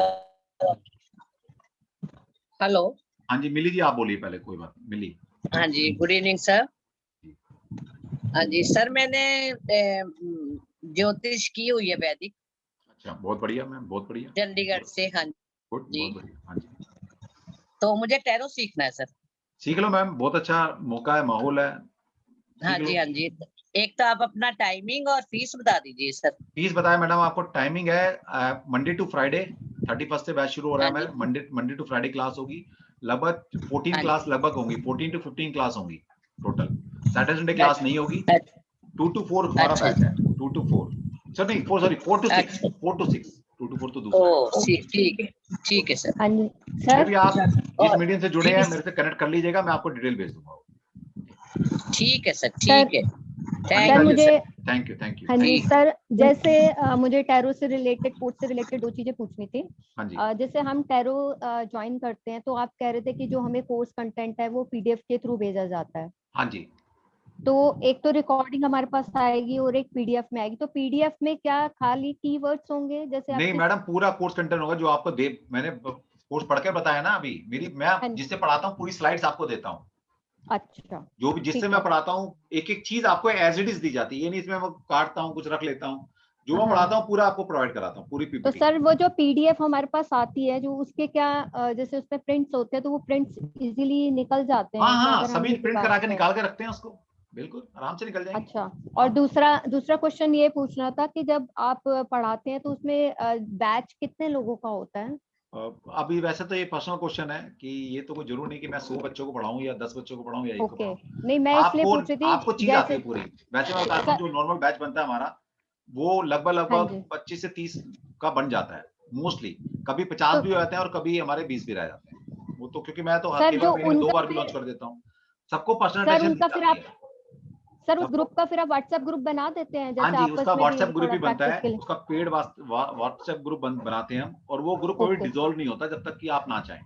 हेलो। हाँ जी मिली जी आप बोलिए पहले, कोई बात नहीं। मिली। हाँ जी, गुड इवनिंग सर। हाँ जी सर, मैंने ज्योतिष की हुई है वैदिक। अच्छा बहुत बढ़िया मैम, बहुत बढ़िया। चंडीगढ़ से। हाँ गुड, जी। बहुत बढ़िया। हाँ जी तो मुझे टैरो सीखना है सर। सीख लो मैम, बहुत अच्छा मौका है, माहौल है। हाँ जी हाँ जी। एक तो आप अपना टाइमिंग और फीस बता दीजिए सर। फीस बताया मैडम आपको। टाइमिंग है मंडे टू फ्राइडे, 31 से बैच शुरू हो रहा है। मंडे टू फ्राइडे क्लास होगी। लगभग 14 क्लास लगभग होंगी, 14 to 15 क्लास होंगी टोटल। सैटरडे संडे क्लास नहीं होगी। 2 to 4 हमारा बैच है। 2 to 4 सर नहीं 4 सॉरी 4 to 6 4 to 6 2 to 4 तो दूसरा है। ठीक है सर। हाँ जी फिर सर। भी आप जिस मीडियम से जुड़े हैं मेरे से कनेक्ट कर लीजिएगा, मैं आपको डिटेल भेज दूंगा। ठीक है सर, ठीक है। सर मुझे थैंक यू। हाँ जी सर, जैसे मुझे टैरो से रिलेटेड, कोर्स से रिलेटेड 2 चीजें पूछनी थी। हाँ जी। जैसे हम टैरो ज्वाइन करते हैं तो आप कह रहे थे कि जो हमें कोर्स कंटेंट है वो पीडीएफ के थ्रू भेजा जाता है। हाँ जी। तो एक तो रिकॉर्डिंग हमारे पास आएगी और एक पीडीएफ में आएगी। तो पीडीएफ में क्या खाली कीवर्ड्स होंगे जैसे नहीं मैडम, पूरा कोर्स कंटेंट होगा जो आपको मैंने कोर्स पढ़ के बताया ना अभी। मैं जिससे पढ़ाता हूँ पूरी स्लाइड्स आपको देता हूँ। अच्छा। जो भी जिससे मैं पढ़ाता हूँ एक एक चीज आपको एज इट इज दी जाती है, ये नहीं इसमें मैं काटता हूँ कुछ रख लेता हूँ। जो मैं पढ़ाता हूँ पूरा आपको प्रोवाइड कराता हूँ, पूरी पीपीटी। तो सर वो जो पीडीएफ हमारे पास आती है, जो उसके क्या जैसे उसमें प्रिंट्स होते हैं तो वो प्रिंट्स इजीली निकल जाते हैं? हाँ सभी प्रिंट करा के निकाल के रखते हैं उसको, बिल्कुल आराम से निकल जाएंगे। अच्छा। और दूसरा क्वेश्चन ये पूछना था कि जब आप पढ़ाते हैं तो उसमें बैच कितने लोगों का होता है? अभी वैसे तो ये पर्सनल क्वेश्चन है कि ये तो कोई जरूर नहीं कि मैं 100 बच्चों को पढ़ाऊं या 10 बच्चों को पढ़ाऊं या 1 को पढ़ाऊं। नहीं मैं इसलिए पूछ रही थी आपको चीज आती है पूरी। वैसे मैं बताता हूँ जो नॉर्मल बैच बनता है हमारा वो लगभग 25 से 30 का बन जाता है मोस्टली। कभी 50 भी हो जाते हैं और कभी हमारे 20 भी रह जाते हैं। वो तो क्योंकि मैं तो केवल 2 बार भी लॉन्च कर देता हूँ। सबको पर्सनल अटेंशन। सर उस ग्रुप का फिर आप व्हाट्सएप ग्रुप बना देते हैं जैसे? हाँ जी, उसका व्हाट्सएप ग्रुप भी बनता है, उसका पेड व्हाट्सएप ग्रुप बनाते हैं हम। और वो ग्रुप कभी डिसॉल्व नहीं होता जब तक कि आप ना चाहें,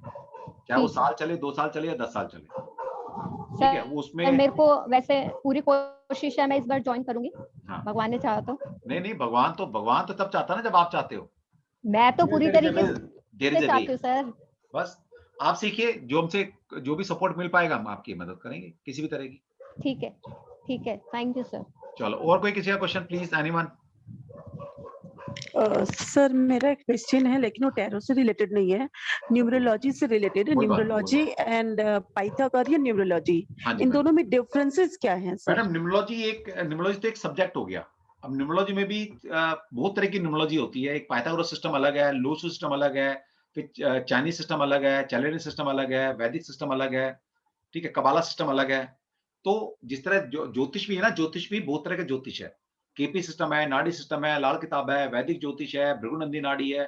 चाहे वो साल चले, 2 साल चले या 10 साल चले। ठीक है, वो उसमें मेरे को वैसे पूरी कोशिश है, मैं इस बार ज्वाइन करूंगी। हाँ। भगवान ने चाहा तो। नहीं भगवान तो तब चाहता है ना जब आप चाहते हो। मैं तो पूरी तरीके से चाहती हूँ सर। बस आप सीखिए, जो हमसे जो भी सपोर्ट मिल पाएगा हम आपकी मदद करेंगे किसी भी तरह की। ठीक है थैंक यू सर। चलो और कोई किसी का क्वेश्चन प्लीज, एनीवन? सर मेरा एक क्वेश्चन है लेकिन वो टैरो से रिलेटेड नहीं है, न्यूमरोलॉजी से रिलेटेड है। न्यूमरोलॉजी एंड पाइथागोरियन न्यूमरोलॉजी, इन दोनों में डिफरेंसेस क्या हैं सर? मैडम न्यूमरोलॉजी तो एक सब्जेक्ट हो गया। अब न्यूमरोलॉजी में भी बहुत तरह की न्यूमरोलॉजी होती है। एक पाइथागोरस सिस्टम अलग है, लो सिस्टम अलग है, फिर चाइनीज सिस्टम अलग है, चैलेंज सिस्टम अलग है, वैदिक सिस्टम अलग है, ठीक है, कबाला सिस्टम अलग है। तो जिस तरह ज्योतिष भी है ना, ज्योतिष भी बहुत तरह के ज्योतिष है। केपी सिस्टम है, नाड़ी सिस्टम है, लाल किताब है, वैदिक ज्योतिष है, भृगुनंदी नाड़ी है।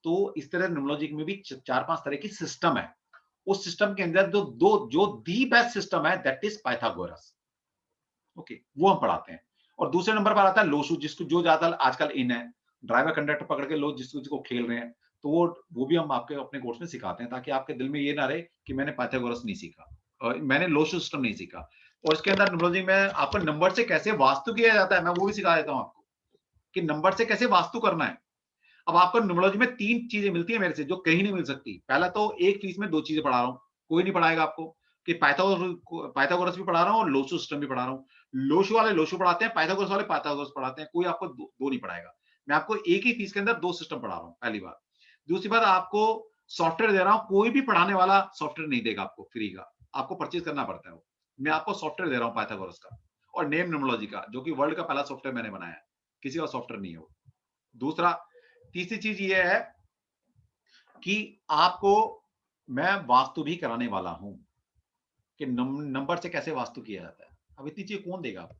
तो इस तरह न्यूमरोलॉजी में भी 4-5 तरह की सिस्टम है। उस सिस्टम के अंदर जो दी बेस्ट सिस्टम है दैट इज पाइथागोरस। ओके, वो हम पढ़ाते हैं। और दूसरे नंबर पर आता है लोशु, जिसको जो ज्यादा आजकल इन है, ड्राइवर कंडक्टर पकड़ के लोग जिसको खेल रहे हैं, तो वो भी हम आपके अपने कोर्स में सिखाते हैं, ताकि आपके दिल में ये ना रहे कि मैंने पाइथागोरस नहीं सीखा और मैंने लोशो सिस्टम नहीं सीखा। और इसके अंदर न्यूमरोलॉजी में आपको नंबर से कैसे वास्तु किया जाता है, मैं वो भी सिखा देता हूँ आपको कि नंबर से कैसे वास्तु करना है। अब आपको न्यूमरोलॉजी में 3 चीजें मिलती है मेरे से, जो कहीं नहीं मिल सकती। पहला तो एक फीस में 2 चीजें पढ़ा रहा हूँ, कोई नहीं पढ़ाएगा आपको, कि पाइथागोरस भी पढ़ा रहा हूँ और लोशो सिस्टम भी पढ़ा रहा हूँ। लोशो वाले लोशो पढ़ाते हैं, पाइथागोरस वाले पाइथागोरस पढ़ाते हैं, कोई आपको दो नहीं पढ़ाएगा। मैं आपको एक ही फीस के अंदर 2 सिस्टम पढ़ा रहा हूँ, पहली बात। दूसरी बात, आपको सॉफ्टवेयर दे रहा हूँ, कोई भी पढ़ाने वाला सॉफ्टवेयर नहीं देगा आपको फ्री का, आपको परचेज करना पड़ता है वो। मैं आपको सॉफ्टवेयर दे रहा हूँ पाइथागोरस का और नेम न्यूमरोलॉजी का, जो कि वर्ल्ड का पहला सॉफ्टवेयर मैंने बनाया है, किसी का सॉफ्टवेयर नहीं है वो। दूसरा, तीसरी चीज ये है कि आपको मैं वास्तु भी कराने वाला हूं, कि नंबर से कैसे वास्तु किया जाता है। अब इतनी चीज कौन देगा आपको?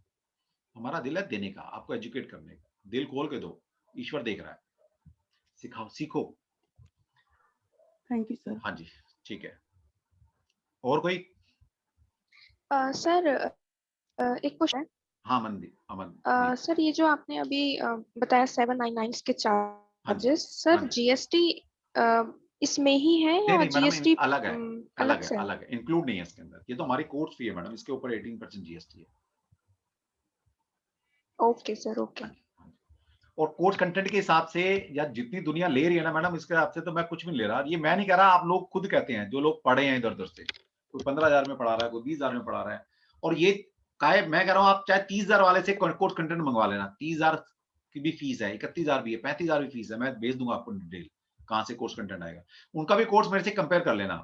हमारा दिल है देने का, आपको एजुकेट करने का। दिल खोल के दो, ईश्वर देख रहा है, सिखाओ, सीखो। Thank you sir. हाँ जी, ठीक है। और कोई? सर एक क्वेश्चन। हाँ मनदीप, अमन। सर ये जो आपने अभी बताया 799 के चार्जेस, सर जीएसटी इसमें ही है या जीएसटी अलग है? अलग से? अलग है, इंक्लूड नहीं है इसके अंदर। ये तो हमारी कोर्स फी है मैडम, इसके ऊपर 18% जीएसटी है। Okay sir, okay. और कोर्स कंटेंट के हिसाब से या जितनी दुनिया ले रही है ना मैडम, इसके हिसाब से तो मैं कुछ भी नहीं ले रहा। ये मैं नहीं कह रहा, आप लोग खुद कहते हैं, जो लोग पढ़े हैं इधर उधर से। कोई 15,000 में पढ़ा रहा है, कोई 20,000 में पढ़ा रहा है। और ये मैं कह रहा हूँ, आप चाहे 30,000 वाले से कोर्स कंटेंट मंगवा लेना। 30,000 की भी फीस है, 31,000 भी है, 35,000 भी फीस है। मैं भेज दूंगा आपको डिटेल कहाँ से कोर्स कंटेंट आएगा। उनका भी कोर्स मेरे से कंपेयर कर लेना।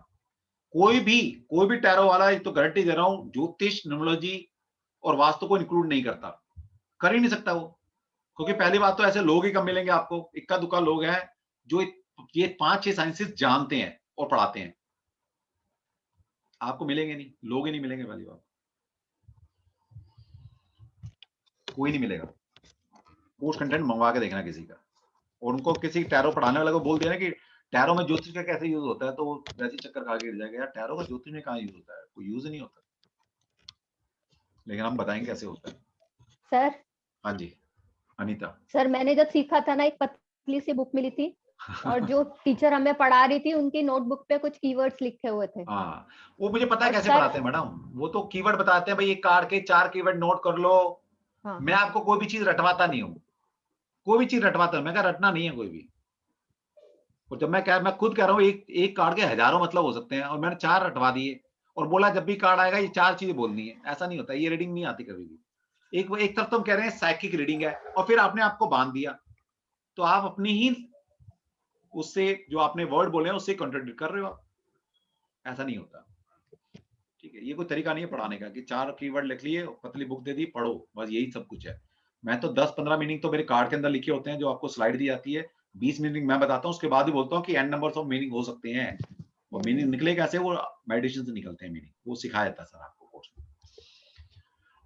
कोई भी टैरो वाला, तो गारंटी दे रहा हूँ, ज्योतिष, न्यूमरोलॉजी और वास्तु को इंक्लूड नहीं करता, कर ही नहीं सकता वो। क्योंकि पहली बात तो ऐसे लोग ही कम मिलेंगे आपको, इक्का दुक्का लोग हैं जो ये 5-6 साइंसेस जानते हैं और पढ़ाते हैं। आपको मिलेंगे नहीं, लोग ही नहीं मिलेंगे। पहली बात, कोई नहीं मिलेगा। कोर्स कंटेंट मंगवा के देखना किसी का, और उनको किसी टैरो पढ़ाने वाले को बोल देना कि टैरो में ज्योतिष का कैसे यूज होता है, तो वैसे चक्कर खा के गिर जाएगा। यार टैरो का ज्योतिष में कहाँ यूज होता है? कोई यूज नहीं होता, लेकिन हम बताएंगे कैसे होता है। सर। हाँ जी अनीता। सर मैंने जब सीखा था ना, एक पतली सी बुक मिली थी और जो टीचर हमें पढ़ा रही थी, उनकी नोटबुक पे कुछ कीवर्ड्स लिखे हुए थे। हाँ, वो मुझे पता है कैसे पढ़ाते हैं मैडम। वो तो कीवर्ड बताते हैं, भाई एक कार्ड के 4 कीवर्ड नोट कर लो। हाँ। मैं आपको कोई भी चीज रटवाता नहीं हूँ, कोई भी चीज रटवाता हूँ, मैं कहा रटना नहीं है कोई भी। और जब मैं खुद कह रहा हूँ, एक कार्ड के हजारों मतलब हो सकते हैं, और मैंने 4 रटवा दिए और बोला जब भी कार्ड आएगा ये 4 चीजें बोलनी है। ऐसा नहीं होता, ये रीडिंग नहीं आती कभी भी। एक तरफ तो हम कह रहे हैं साइकिक रीडिंग है, और फिर आपने आपको बांध दिया, तो आप अपनी ही उससे जो आपने वर्ड बोले हैं उससे कॉन्ट्रडिक्ट कर रहे हो आप। ऐसा नहीं होता, ठीक है। ये कोई तरीका नहीं है पढ़ाने का कि 4 कीवर्ड लिख लिए, पतली बुक दे दी, पढ़ो, बस यही सब कुछ है। मैं तो 10-15 मीनिंग तो मेरे कार्ड के अंदर लिखे होते हैं, जो आपको स्लाइड दी जाती है। 20 मीनिंग मैं बताता हूँ, उसके बाद ही बोलता हूँ कि एन नंबर्स ऑफ मीनिंग हो सकते हैं। वो मीनिंग निकले कैसे, वो मेडिटेशन से निकलते हैं मीनिंग, वो सिखाया जाता है सर आपको कोर्स में।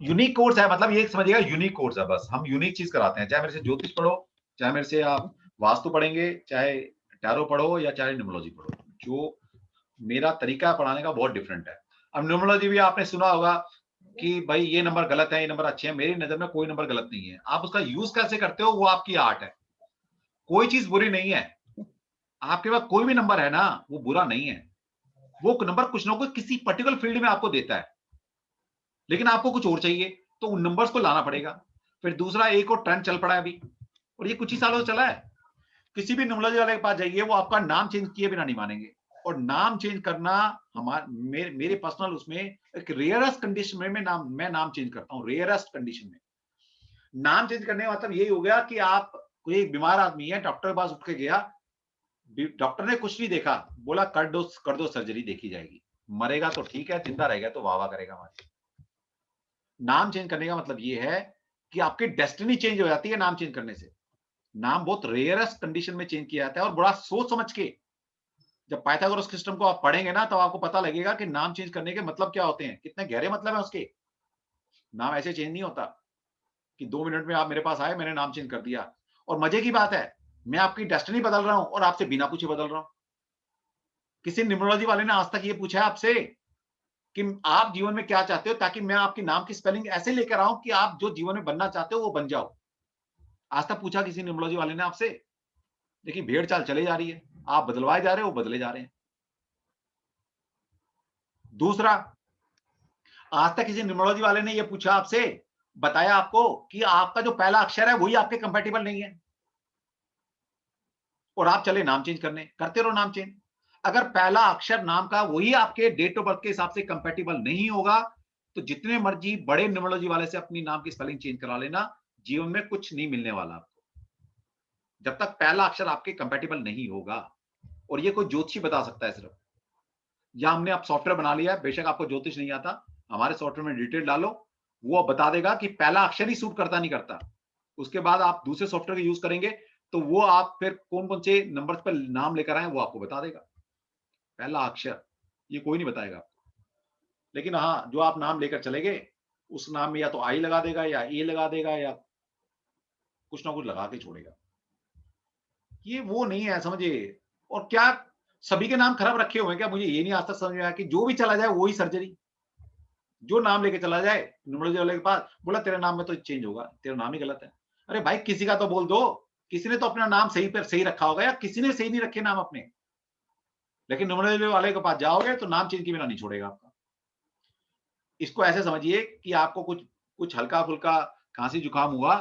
यूनिक कोर्स है, मतलब ये समझिएगा यूनिक कोर्स है। बस हम यूनिक चीज कराते हैं, चाहे मेरे से ज्योतिष पढ़ो, चाहे मेरे से आप वास्तु पढ़ेंगे, चाहे टैरो पढ़ो, या चाहे न्यूमरोलॉजी पढ़ो। जो मेरा तरीका पढ़ाने का बहुत डिफरेंट है। अब न्यूमरोलॉजी भी आपने सुना होगा कि भाई ये नंबर गलत है, ये नंबर अच्छे हैं। मेरी नजर में कोई नंबर गलत नहीं है। आप उसका यूज कैसे करते हो वो आपकी आर्ट है। कोई चीज बुरी नहीं है। आपके पास कोई भी नंबर है ना, वो बुरा नहीं है। वो नंबर कुछ ना कुछ किसी पर्टिकुलर फील्ड में आपको देता है, लेकिन आपको कुछ और चाहिए, तो उन नंबर्स को लाना पड़ेगा। फिर दूसरा, एक और ट्रेंड चल पड़ा है अभी, और ये कुछ ही सालों से चला है। किसी भी न्यूमरोलॉजी वाले के पास जाइए, वो आपका नाम चेंज किए बिना नहीं मानेंगे। और नाम चेंज करना मेरे पर्सनल उसमें एक रेयरेस्ट कंडीशन में मैं नाम चेंज करता हूं। रेयरेस्ट कंडीशन में नाम चेंज करने का मतलब ये हो गया कि आप कोई एक बीमार आदमी है, डॉक्टर के पास उठ के गया, डॉक्टर ने कुछ नहीं देखा, बोला कर दो सर्जरी, देखी जाएगी। मरेगा तो ठीक है, जिंदा रहेगा तो वाह वाह करेगा हमारी। नाम चेंज करने का मतलब ये है कि आपकी डेस्टिनी चेंज हो जाती है नाम चेंज करने से। नाम बहुत रेयरेस्ट कंडीशन में चेंज किया जाता है, और बड़ा सोच समझ के। जब पाइथागोरस सिस्टम को आप पढ़ेंगे ना, तो आपको पता लगेगा कि नाम चेंज करने के मतलब क्या होते हैं, कितने गहरे मतलब है उसके। नाम ऐसे चेंज नहीं होता कि 2 मिनट में आप मेरे पास आए, मैंने नाम चेंज कर दिया। और मजे की बात है, मैं आपकी डेस्टिनी बदल रहा हूं, और आपसे बिना पूछे बदल रहा हूं। किसी न्यूमरोलॉजी वाले ने आज तक ये पूछा है आपसे कि आप जीवन में क्या चाहते हो, ताकि मैं आपके नाम की स्पेलिंग ऐसे लेकर आऊं कि आप जो जीवन में बनना चाहते हो वो बन जाओ। आज तक पूछा किसी न्यूमरोलॉजी वाले ने आपसे? देखिए भेड़ चाल चले जा रही है, आप बदलवाए जा रहे हो, वो बदले जा रहे हैं। दूसरा, आज तक किसी न्यूमरोलॉजी वाले ने ये पूछा आपसे, बताया आपको कि आपका जो पहला अक्षर है वही आपके कंपैटिबल नहीं है, और आप चले नाम चेंज करने, करते रहो नाम चेंज। अगर पहला अक्षर नाम का वही आपके डेट ऑफ बर्थ के हिसाब से कंपैटिबल नहीं होगा, तो जितने मर्जी बड़े न्यूमरोलॉजी वाले से अपनी नाम की स्पेलिंग चेंज करा लेना, जीवन में कुछ नहीं मिलने वाला आपको, जब तक पहला अक्षर आपके कंपैटिबल नहीं होगा। और ये कोई ज्योतिषी बता सकता है सिर्फ, या हमने आप सॉफ्टवेयर बना लिया है, बेशक आपको ज्योतिष नहीं आता, हमारे सॉफ्टवेयर में डिटेल डालो, वो बता देगा कि पहला अक्षर ही सूट करता नहीं करता। उसके बाद आप दूसरे सॉफ्टवेयर का यूज करेंगे तो वो आप फिर कौन कौन से नंबर्स पर नाम लेकर आए वो आपको बता देगा। पहला अक्षर ये कोई नहीं बताएगा आपको, लेकिन हाँ जो आप नाम लेकर चले गए उस नाम में या तो आई लगा देगा या ए लगा देगा या कुछ ना कुछ लगा के छोड़ेगा। ये वो नहीं है, समझिए। और क्या सभी के नाम खराब रखे हुए हैं क्या? मुझे ये नहीं आज तक समझ में आया कि जो भी चला जाए वही सर्जरी, जो नाम लेके चला जाए न्यूमरोलॉजी वाले के पास, बोला तेरे नाम में तो चेंज होगा, तेरा नाम ही गलत है। अरे भाई किसी का तो बोल दो, किसी ने तो अपना नाम सही पर सही रखा होगा, या किसी ने सही नहीं रखे नाम अपने, लेकिन न्यूमरोलॉजी वाले के पास जाओगे तो नाम चेंज के बिना नहीं छोड़ेगा आपका। इसको ऐसे समझिए कि आपको कुछ हल्का फुल्का खांसी जुकाम हुआ,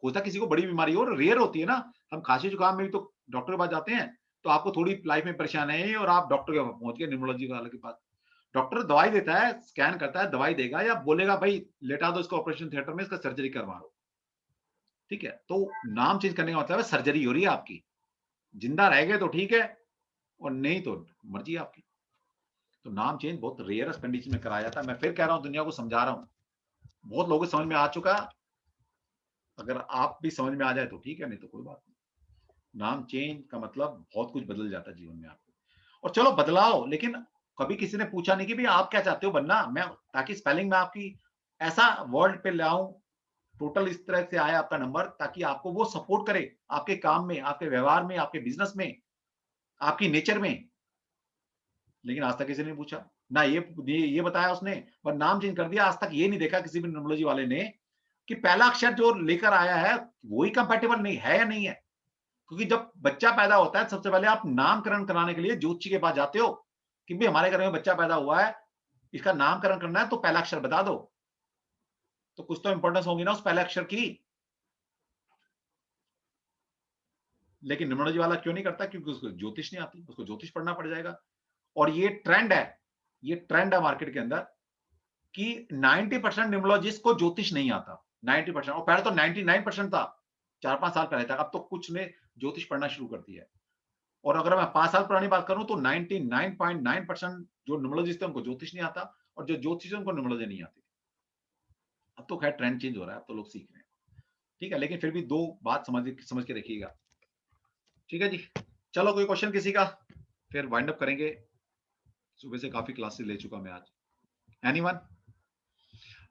होता किसी को बड़ी बीमारी हो, रेयर होती है ना, हम खांसी जुकाम में भी तो डॉक्टर के पास जाते हैं, तो आपको थोड़ी लाइफ में परेशानी है और आप डॉक्टर के पास पहुंच गए न्यूमरोलॉजी वाले के पास, डॉक्टर दवाई देता है, स्कैन करता है, दवाई देगा या बोलेगा भाई लेटा दो इसको ऑपरेशन थिएटर में, इसका सर्जरी करवा लो, ठीक है। तो नाम चेंज करने का मतलब है सर्जरी हो रही है आपकी, जिंदा रह गए तो ठीक है और नहीं तो मर्जी आपकी। तो नाम चेंज बहुत रेयरेस्ट कंडीशन में कराया जाता है। मैं फिर कह रहा हूं, दुनिया को समझा रहा हूं, बहुत लोगों को समझ में आ चुका, अगर आप भी समझ में आ जाए तो ठीक है, नहीं तो कोई बात नहीं। नाम चेंज का मतलब बहुत कुछ बदल जाता है जीवन में आपको, और चलो बदलाओ, लेकिन कभी किसी ने पूछा नहीं कि भाई आप क्या चाहते हो बनना, मैं ताकि स्पेलिंग में आपकी ऐसा वर्ड पे लाऊं, टोटल इस तरह से आए आपका नंबर, ताकि आपको वो सपोर्ट करे आपके काम में, आपके व्यवहार में, आपके बिजनेस में, आपकी नेचर में। लेकिन आज तक किसी ने पूछा ना, ये बताया उसने, पर नाम चेंज कर दिया। आज तक ये नहीं देखा किसी भी न्यूमरोलॉजी वाले ने कि पहला अक्षर जो लेकर आया है वही कंपैटिबल नहीं है या नहीं है। क्योंकि जब बच्चा पैदा होता है सबसे पहले आप नामकरण कराने के लिए ज्योतिषी के पास जाते हो कि भाई हमारे घर में बच्चा पैदा हुआ है, इसका नामकरण करना है, तो पहला अक्षर बता दो। तो कुछ तो इंपॉर्टेंस होगी ना उस पहले अक्षर की। लेकिन न्यूमरोलॉजी वाला क्यों नहीं करता? क्योंकि उसको ज्योतिष नहीं आती, उसको ज्योतिष पढ़ना पड़ जाएगा। और ये ट्रेंड है मार्केट के अंदर कि 90% न्यूमरोलॉजिस्ट को ज्योतिष नहीं आता, 90%। और पहले तो 99% था 4-5 साल पहले तक, अब तो कुछ ने ज्योतिष पढ़ना शुरू कर दिया है। और अगर मैं 5 साल पुरानी बात करूं तो 99.9% जो न्यूमरोलॉजिस्ट है उनको ज्योतिष नहीं आता, और जो ज्योतिष है उनको न्यूमरोलॉजी नहीं आती। अब तो खैर ट्रेंड चेंज हो रहा है, अब तो लोग सीख रहे हैं, ठीक है। लेकिन फिर भी दो बात समझ के रखिएगा, ठीक है जी। चलो कोई क्वेश्चन किसी का, फिर वाइंड अप करेंगे। सुबह से काफी क्लासेस ले चुका मैं आज। एनीवन?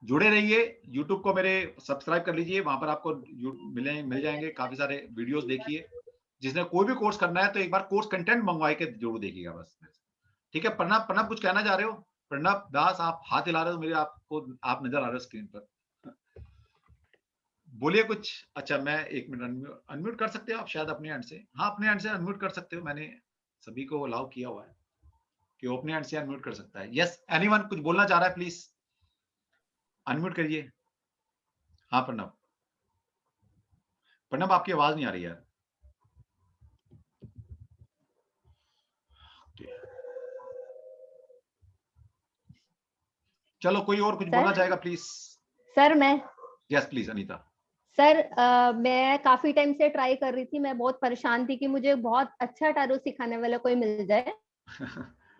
जुड़े रहिए, YouTube को मेरे सब्सक्राइब कर लीजिए, वहां पर आपको मिल जाएंगे काफी सारे वीडियोस। देखिए, जिसने कोई भी कोर्स करना है तो एक बार कोर्स कंटेंट मंगवाए के जरूर देखिएगा बस, ठीक है। प्रणब कुछ कहना चाह रहे हो? प्रणब दास, आप हाथ हिला रहे हो, मेरे आप नजर आ रहे हो स्क्रीन पर, बोलिए कुछ। अच्छा, मैं 1 मिनट अनम्यूट कर सकते हो आप शायद अपने एंड से? हाँ, अपने एंड से अनम्यूट कर सकते हो, मैंने सभी को अलाउ किया हुआ है कि वो अपने एंड से अनम्यूट कर सकता है। यस, एनीवन कुछ बोलना चाह रहा है प्लीज अनम्यूट करिए। हाँ प्रणब आपकी आवाज नहीं आ रही यार। चलो कोई और कुछ बोलना चाहेगा प्लीज? सर मैं यस प्लीज अनीता। सर मैं काफी टाइम से ट्राई कर रही थी, मैं बहुत परेशान थी कि मुझे बहुत अच्छा टैरो सिखाने वाला कोई मिल जाए।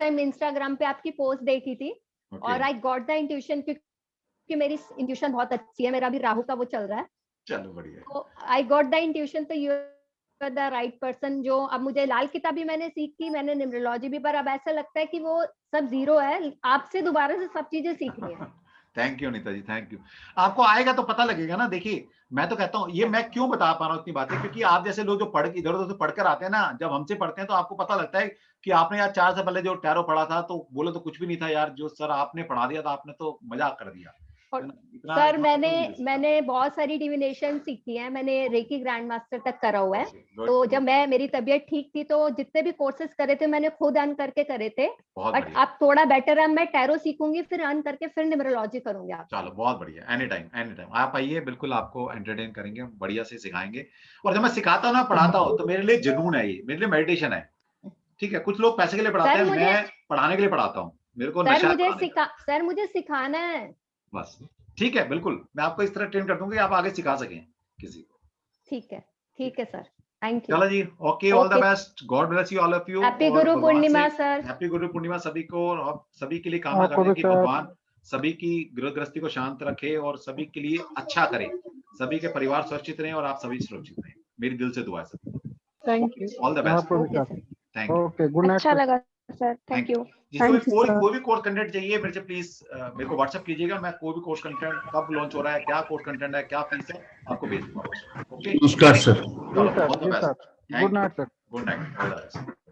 मैं इंस्टाग्राम पे आपकी पोस्ट देखी थी और आई गॉट द इंट्यूशन, क्योंकि मेरी इंट्यूशन बहुत अच्छी है, मेरा भी राहु का वो चल रहा है। चलो बढ़िया। तो आई गॉट द इंट्यूशन, तो you are the right person. जो अब मुझे लाल किताब भी मैंने सीखी, मैंने न्यूमरोलॉजी भी, पर अब ऐसा लगता है कि वो सब जीरो है, आपसे दोबारा से सब चीजें सीखनी है। Thank you Anita ji, thank you. आपको आएगा तो पता लगेगा ना। देखिए मैं तो कहता हूँ, ये मैं क्यों बता पा रहा हूँ इतनी बातें, क्योंकि आप जैसे लोग जो इधर उधर से पढ़कर आते हैं ना, जब हमसे पढ़ते हैं तो आपको पता लगता है कि आपने यार 4 साल पहले जो टैरो पढ़ा था तो बोले तो कुछ भी नहीं था यार, जो सर आपने पढ़ा दिया था आपने तो मजाक कर दिया। सर मैंने बहुत सारी डिविनेशन सीखी है, मैंने रेकी ग्रैंड मास्टर तक करा हुआ है। तो जब मेरी तबीयत ठीक थी तो जितने भी कोर्सेज करे थे मैंने खुद अर्न करके करे थे, बट अब थोड़ा बेटर है, मैं टैरो सीखूंगी फिर अर्न करके फिर न्यूमरोलॉजी करूंगी। आप चलो बहुत बढ़िया, एनी टाइम आप आइए, बिल्कुल आपको एंटरटेन करेंगे, बढ़िया से सिखाएंगे। और जब मैं सिखाता हूँ ना, पढ़ाता हूँ, तो मेरे लिए जुनून है, ये मेरे लिए मेडिटेशन है। ठीक है, कुछ लोग पैसे के लिए पढ़ाते हैं, मैं पढ़ाने के लिए पढ़ाता हूँ, मेरे को सर मुझे सिखाना है बस। ठीक है, बिल्कुल मैं आपको इस तरह ट्रेन कर दूंगी, आप आगे सिखा सकें किसी को। ठीक है सर, थैंक यू। चलो जी, okay, all the best, God bless you all of you. Happy Guru Purnima sir. Happy Guru पूर्णिमा सभी को, और सभी के लिए कामना करते हैं कि भगवान सभी की गृहस्थी को शांत रखे और सभी के लिए अच्छा करे, सभी के परिवार सुरक्षित रहें और आप सभी सुरक्षित रहें, मेरी दिल से दुआ है sir. Thank you, all the best, thank you. Okay, good night. अच्छा लगा सर, थैंक यू। जिसको कोई भी कोर्स कंटेंट चाहिए मेरे से प्लीज मेरे को व्हाट्सएप कीजिएगा, मैं कोई भी कोर्स कंटेंट कब लॉन्च हो रहा है, क्या कोर्स कंटेंट है, क्या फीस है, आपको भेज दूंगा। ओके, नमस्कार sir. Good night sir, good night.